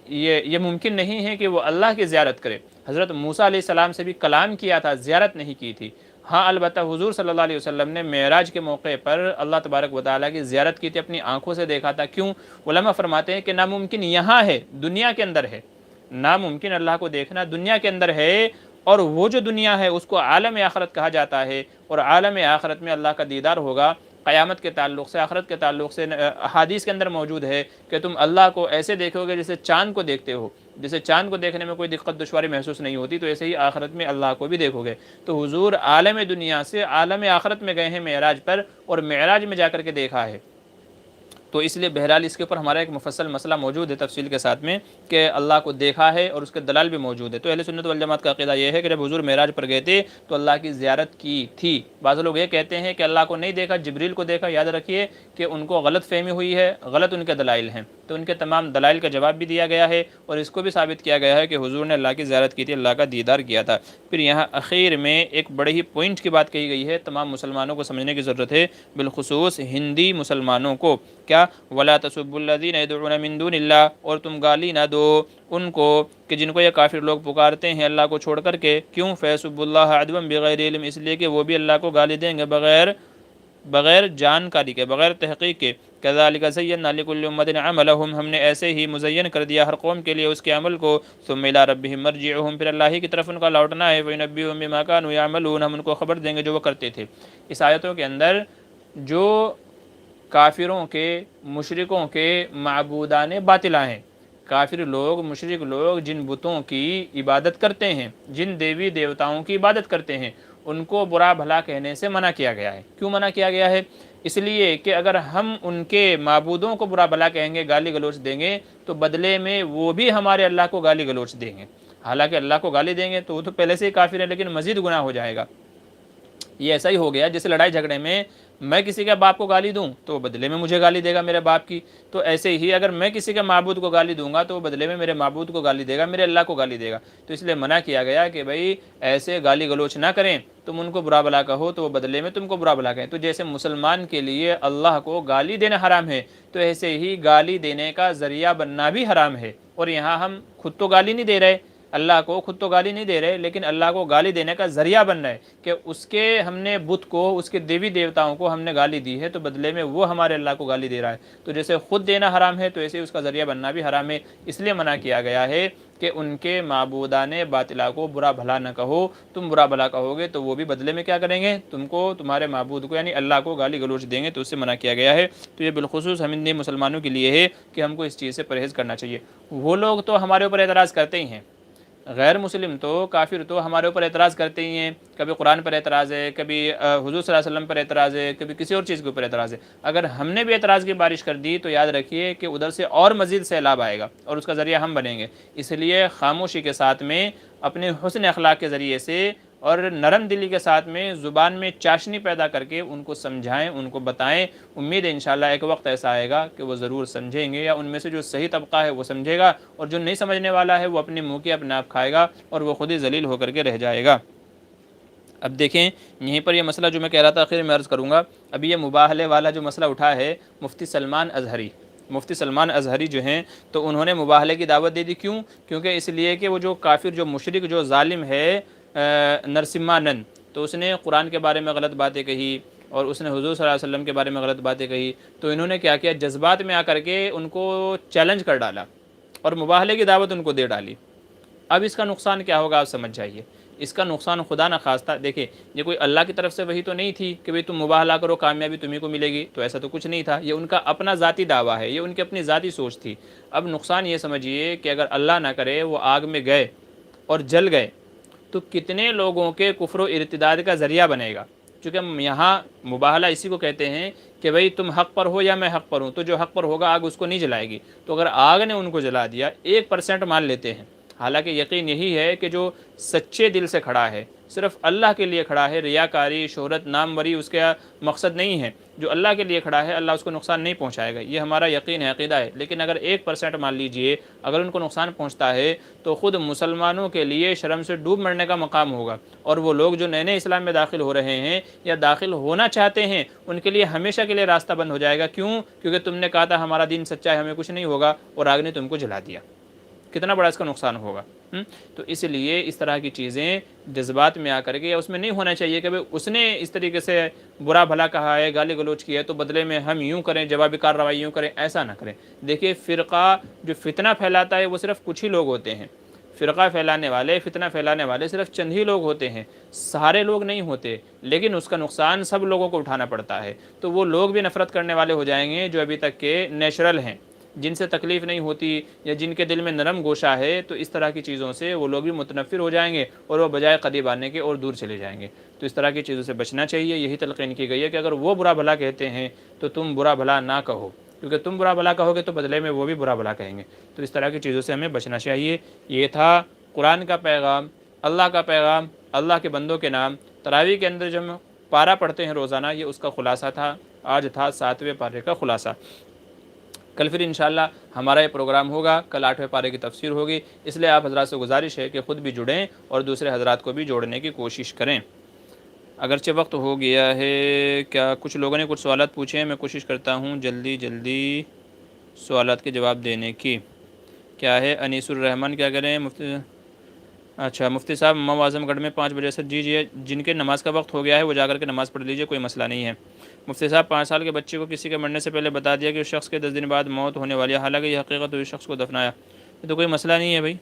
یہ ممکن نہیں ہے کہ وہ اللہ کی زیارت کرے۔ حضرت موسیٰ علیہ السلام سے بھی کلام کیا تھا، زیارت نہیں کی تھی۔ ہاں البتہ حضور صلی اللہ علیہ وسلم نے معراج کے موقع پر اللہ تبارک و تعالیٰ کی زیارت کی تھی، اپنی آنکھوں سے دیکھا تھا۔ کیوں؟ علماء فرماتے ہیں کہ ناممکن یہاں ہے، دنیا کے اندر ہے، ناممکن اللہ کو دیکھنا دنیا کے اندر ہے، اور وہ جو دنیا ہے اس کو عالم آخرت کہا جاتا ہے، اور عالم آخرت میں اللہ کا دیدار ہوگا۔ قیامت کے تعلق سے، آخرت کے تعلق سے احادیث کے اندر موجود ہے کہ تم اللہ کو ایسے دیکھو گے جیسے چاند کو دیکھتے ہو، جیسے چاند کو دیکھنے میں کوئی دقت دشواری محسوس نہیں ہوتی، تو ایسے ہی آخرت میں اللہ کو بھی دیکھو گے۔ تو حضور عالم دنیا سے عالم آخرت میں گئے ہیں معراج پر، اور معراج میں جا کر کے دیکھا ہے۔ تو اس لیے بہرحال اس کے اوپر ہمارا ایک مفصل مسئلہ موجود ہے تفصیل کے ساتھ میں کہ اللہ کو دیکھا ہے اور اس کے دلائل بھی موجود ہے۔ تو اہل سنت والجماعت کا عقیدہ یہ ہے کہ جب حضور معراج پر گئے تھے تو اللہ کی زیارت کی تھی۔ بعض لوگ یہ کہتے ہیں کہ اللہ کو نہیں دیکھا، جبریل کو دیکھا، یاد رکھیے کہ ان کو غلط فہمی ہوئی ہے، غلط ان کے دلائل ہیں۔ تو ان کے تمام دلائل کا جواب بھی دیا گیا ہے اور اس کو بھی ثابت کیا گیا ہے کہ حضور نے اللہ کی زیارت کی تھی، اللہ کا دیدار کیا تھا۔ پھر یہاں اخیر میں ایک بڑے ہی پوائنٹ کی بات کہی گئی ہے، تمام مسلمانوں کو سمجھنے کی ضرورت ہے، بالخصوص ہندی مسلمانوں کو۔ کیا؟ وَلَا تَسُبُّوا الَّذِينَ يَدْعُونَ مِن دُونِ اللَّهِ، اور تم گالی نہ دو ان کو کہ جن کو یہ کافر لوگ پکارتے ہیں اللہ کو چھوڑ کر کے۔ کیوں؟ فَيَسُبُّوا اللَّهَ عَدْوًا بِغَيْرِ علم، اس لیے کہ وہ بھی اللہ کو گالی دیں گے بغیر جانکاری کے، بغیر تحقیق کے۔ كَذَلِكَ زَيَّنَّا لِكُلِّ أُمَّةٍ عَمَلَهُمْ، ہم نے ایسے ہی مزین کر دیا ہر قوم کے لیے اس کے عمل کو۔ ثُمَّ إِلَىٰ رَبِّهِمْ مَرْجِعُهُمْ، پھر اللہ ہی کی طرف ان کا لوٹنا ہے۔ وَيُنَبِّئُهُم بِمَا كَانُوا يَعْمَلُونَ، ہم ان کو خبر دیں گے جو وہ کرتے تھے۔ اس آیتوں کے اندر جو کافروں کے، مشرکوں کے معبودان باطلہ ہیں، کافر لوگ، مشرک لوگ جن بتوں کی عبادت کرتے ہیں، جن دیوی دیوتاؤں کی عبادت کرتے ہیں، ان کو برا بھلا کہنے سے منع کیا گیا ہے۔ کیوں منع کیا گیا ہے؟ اس لیے کہ اگر ہم ان کے معبودوں کو برا بھلا کہیں گے، گالی گلوچ دیں گے، تو بدلے میں وہ بھی ہمارے اللہ کو گالی گلوچ دیں گے۔ حالانکہ اللہ کو گالی دیں گے تو وہ تو پہلے سے ہی کافر ہے، لیکن مزید گناہ ہو جائے گا۔ یہ ایسا ہی ہو گیا جیسے لڑائی جھگڑے میں میں کسی کے باپ کو گالی دوں تو وہ بدلے میں مجھے گالی دے گا میرے باپ کی، تو ایسے ہی اگر میں کسی کے معبود کو گالی دوں گا تو وہ بدلے میں میرے معبود کو گالی دے گا، میرے اللہ کو گالی دے گا۔ تو اس لیے منع کیا گیا کہ بھائی ایسے گالی گلوچ نہ کریں، تم ان کو برا بھلا کہو تو وہ بدلے میں تم کو برا بھلا کہیں۔ تو جیسے مسلمان کے لیے اللہ کو گالی دینا حرام ہے، تو ایسے ہی گالی دینے کا ذریعہ بننا بھی حرام ہے۔ اور یہاں ہم خود تو گالی نہیں دے رہے اللہ کو، خود تو گالی نہیں دے رہے، لیکن اللہ کو گالی دینے کا ذریعہ بن رہا ہے کہ اس کے ہم نے بت کو، اس کے دیوی دیوتاؤں کو ہم نے گالی دی ہے، تو بدلے میں وہ ہمارے اللہ کو گالی دے رہا ہے۔ تو جیسے خود دینا حرام ہے تو ایسے اس کا ذریعہ بننا بھی حرام ہے۔ اس لیے منع کیا گیا ہے کہ ان کے معبودان باطلہ کو برا بھلا نہ کہو، تم برا بھلا کہو گے تو وہ بھی بدلے میں کیا کریں گے؟ تم کو، تمہارے معبود کو یعنی اللہ کو گالی گلوچ دیں گے، تو اس سے منع کیا گیا ہے۔ تو یہ بالخصوص ہم ہندی مسلمانوں کے لیے ہے کہ ہم کو اس چیز سے پرہیز کرنا چاہیے۔ وہ لوگ تو ہمارے اوپر اعتراض کرتے ہی ہیں، غیر مسلم تو، کافر تو ہمارے اوپر اعتراض کرتے ہی ہیں، کبھی قرآن پر اعتراض ہے، کبھی حضور صلی اللہ علیہ وسلم پر اعتراض ہے، کبھی کسی اور چیز کے اوپر اعتراض ہے۔ اگر ہم نے بھی اعتراض کی بارش کر دی تو یاد رکھیے کہ ادھر سے اور مزید سیلاب آئے گا اور اس کا ذریعہ ہم بنیں گے۔ اس لیے خاموشی کے ساتھ میں، اپنے حسن اخلاق کے ذریعے سے اور نرم دلی کے ساتھ میں، زبان میں چاشنی پیدا کر کے ان کو سمجھائیں، ان کو بتائیں۔ امید ہے انشاءاللہ ایک وقت ایسا آئے گا کہ وہ ضرور سمجھیں گے، یا ان میں سے جو صحیح طبقہ ہے وہ سمجھے گا، اور جو نہیں سمجھنے والا ہے وہ اپنے منہ کی اپنے آپ کھائے گا اور وہ خود ہی ذلیل ہو کر کے رہ جائے گا۔ اب دیکھیں یہیں پر یہ مسئلہ جو میں کہہ رہا تھا آخر میں عرض کروں گا، ابھی یہ مباہلے والا جو مسئلہ اٹھا ہے، مفتی سلمان ازہری جو ہیں تو انہوں نے مباہلے کی دعوت دے دی۔ کیوں؟ کیونکہ اس لیے کہ وہ جو کافر، جو مشرک، جو ظالم ہے نرسمہانند، تو اس نے قرآن کے بارے میں غلط باتیں کہی اور اس نے حضور صلی اللہ علیہ وسلم کے بارے میں غلط باتیں کہی، تو انہوں نے کیا کیا، جذبات میں آ کر کے ان کو چیلنج کر ڈالا اور مباہلے کی دعوت ان کو دے ڈالی۔ اب اس کا نقصان کیا ہوگا آپ سمجھ جائیے۔ اس کا نقصان خدا نہ خواستہ، دیکھیں یہ کوئی اللہ کی طرف سے وہی تو نہیں تھی کہ بھئی تم مباہلہ کرو کامیابی تمہیں کو ملے گی، تو ایسا تو کچھ نہیں تھا، یہ ان کا اپنا ذاتی دعویٰ ہے، یہ ان کی اپنی ذاتی سوچ تھی۔ اب نقصان یہ سمجھیے کہ اگر اللہ نہ کرے وہ آگ میں گئے اور جل گئے تو کتنے لوگوں کے کفر و ارتداد کا ذریعہ بنے گا۔ چونکہ ہم یہاں مباہلہ اسی کو کہتے ہیں کہ بھئی تم حق پر ہو یا میں حق پر ہوں، تو جو حق پر ہوگا آگ اس کو نہیں جلائے گی۔ تو اگر آگ نے ان کو جلا دیا، 1% مان لیتے ہیں، حالانکہ یقین یہی ہے کہ جو سچے دل سے کھڑا ہے، صرف اللہ کے لیے کھڑا ہے، ریاکاری، شہرت، ناموری اس کا مقصد نہیں ہے، جو اللہ کے لیے کھڑا ہے اللہ اس کو نقصان نہیں پہنچائے گا، یہ ہمارا یقین ہے، عقیدہ ہے۔ لیکن اگر 1% مان لیجئے اگر ان کو نقصان پہنچتا ہے تو خود مسلمانوں کے لیے شرم سے ڈوب مرنے کا مقام ہوگا، اور وہ لوگ جو نئے اسلام میں داخل ہو رہے ہیں یا داخل ہونا چاہتے ہیں ان کے لیے ہمیشہ کے لیے راستہ بند ہو جائے گا۔ کیوں؟ کیونکہ تم نے کہا تھا ہمارا دین سچا ہے، ہمیں کچھ نہیں ہوگا، اور آگ نے تم کو جلا دیا، کتنا بڑا اس کا نقصان ہوگا۔ تو اس لیے اس طرح کی چیزیں جذبات میں آ کر کے، یا اس میں نہیں ہونا چاہیے کہ اس نے اس طریقے سے برا بھلا کہا ہے، گالی گلوچ کیا ہے تو بدلے میں ہم یوں کریں، جوابی کارروائی یوں کریں، ایسا نہ کریں۔ دیکھیے فرقہ جو فتنہ پھیلاتا ہے وہ صرف کچھ ہی لوگ ہوتے ہیں، فرقہ پھیلانے والے، فتنہ پھیلانے والے صرف چند ہی لوگ ہوتے ہیں، سارے لوگ نہیں ہوتے، لیکن اس کا نقصان سب لوگوں کو اٹھانا پڑتا ہے۔ تو وہ لوگ بھی نفرت کرنے والے ہو جائیں گے جو ابھی تک کے نیچرل ہیں، جن سے تکلیف نہیں ہوتی یا جن کے دل میں نرم گوشہ ہے، تو اس طرح کی چیزوں سے وہ لوگ بھی متنفر ہو جائیں گے اور وہ بجائے قریب آنے کے اور دور چلے جائیں گے۔ تو اس طرح کی چیزوں سے بچنا چاہیے، یہی تلقین کی گئی ہے کہ اگر وہ برا بھلا کہتے ہیں تو تم برا بھلا نہ کہو، کیونکہ تم برا بھلا کہو گے تو بدلے میں وہ بھی برا بھلا کہیں گے۔ تو اس طرح کی چیزوں سے ہمیں بچنا چاہیے۔ یہ تھا قرآن کا پیغام، اللہ کا پیغام، اللہ کے بندوں کے نام۔ تراویح کے اندر جو ہم پارہ پڑھتے ہیں روزانہ، یہ اس کا خلاصہ تھا۔ آج تھا 7ویں پارے کا خلاصہ۔ کل پھر انشاءاللہ ہمارا یہ پروگرام ہوگا، کل 8ویں پارے کی تفسیر ہوگی، اس لیے آپ حضرات سے گزارش ہے کہ خود بھی جڑیں اور دوسرے حضرات کو بھی جوڑنے کی کوشش کریں۔ اگرچہ وقت ہو گیا ہے، کیا کچھ لوگوں نے کچھ سوالات پوچھے ہیں، میں کوشش کرتا ہوں جلدی سوالات کے جواب دینے کی۔ کیا ہے انیس الرحمن، کیا کریں اچھا مفتی صاحب امام اعظم گڑھ میں 5 بجے سے، جی جن کے نماز کا وقت ہو گیا ہے وہ جا کر کے نماز پڑھ لیجئے، کوئی مسئلہ نہیں ہے۔ مفتی صاحب 5 سال کے بچے کو کسی کے مرنے سے پہلے بتا دیا کہ اس شخص کے 10 دن بعد موت ہونے والی ہے، حالانکہ یہ حقیقت ہوئی، شخص کو دفنایا، یہ تو کوئی مسئلہ نہیں ہے بھائی۔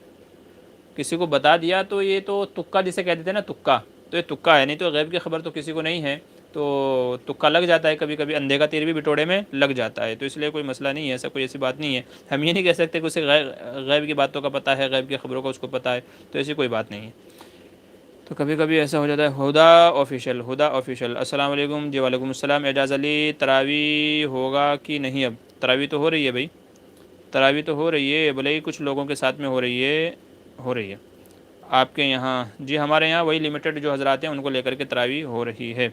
کسی کو بتا دیا تو یہ تو تکا جسے کہہ دیتے ہیں نا، تکا، تو یہ تکا ہے، نہیں تو غیب کی خبر تو کسی کو نہیں ہے، تو تکا لگ جاتا ہے، کبھی کبھی اندھے کا تیر بھی بٹوڑے میں لگ جاتا ہے، تو اس لیے کوئی مسئلہ نہیں ہے، ایسا کوئی ایسی بات نہیں ہے۔ ہم یہ نہیں کہہ سکتے کہ اسے غیب کی باتوں کا پتہ ہے، غیب کی خبروں کا اس کو پتہ ہے، تو ایسی کوئی بات نہیں ہے۔ تو کبھی کبھی ایسا ہو جاتا ہے۔ ہدا آفیشیل السلام علیکم، جی وعلیکم السلام۔ اعجاز علی، تراویح ہوگا کہ نہیں؟ اب تراویح تو ہو رہی ہے بھائی، تراویح تو ہو رہی ہے، بھلے ہی کچھ لوگوں کے ساتھ میں ہو رہی ہے۔ آپ کے یہاں؟ جی ہمارے یہاں وہی لمیٹڈ جو حضرات ہیں ان کو لے کر کے تراویح ہو رہی ہے۔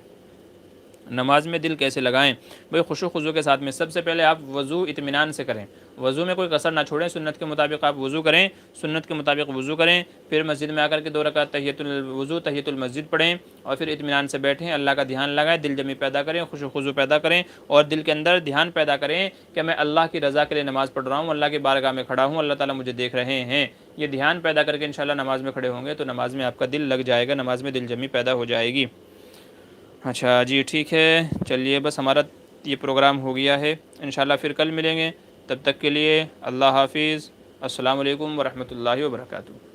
نماز میں دل کیسے لگائیں؟ بھائی خشوع و خضوع کے ساتھ میں سب سے پہلے آپ وضو اطمینان سے کریں، وضو میں کوئی کسر نہ چھوڑیں، سنت کے مطابق آپ وضو کریں، سنت کے مطابق وضو کریں، پھر مسجد میں آ کر کے 2 رکعت تحیۃ الوضو تحیۃ المسجد پڑھیں، اور پھر اطمینان سے بیٹھیں، اللہ کا دھیان لگائیں، دل جمی پیدا کریں، خشوع و خضوع پیدا کریں، اور دل کے اندر دھیان پیدا کریں کہ میں اللہ کی رضا کے لیے نماز پڑھ رہا ہوں، اللہ کی بارگاہ میں کھڑا ہوں، اللہ تعالیٰ مجھے دیکھ رہے ہیں۔ یہ دھیان پیدا کر کے انشاءاللہ نماز میں کھڑے ہوں گے تو نماز میں آپ کا دل لگ جائے گا، نماز میں دل جمی پیدا ہو جائے گی۔ اچھا جی ٹھیک ہے، چلیے بس ہمارا یہ پروگرام ہو گیا ہے، انشاءاللہ پھر کل ملیں گے، تب تک کے لیے اللہ حافظ، السلام علیکم ورحمۃ اللہ وبرکاتہ۔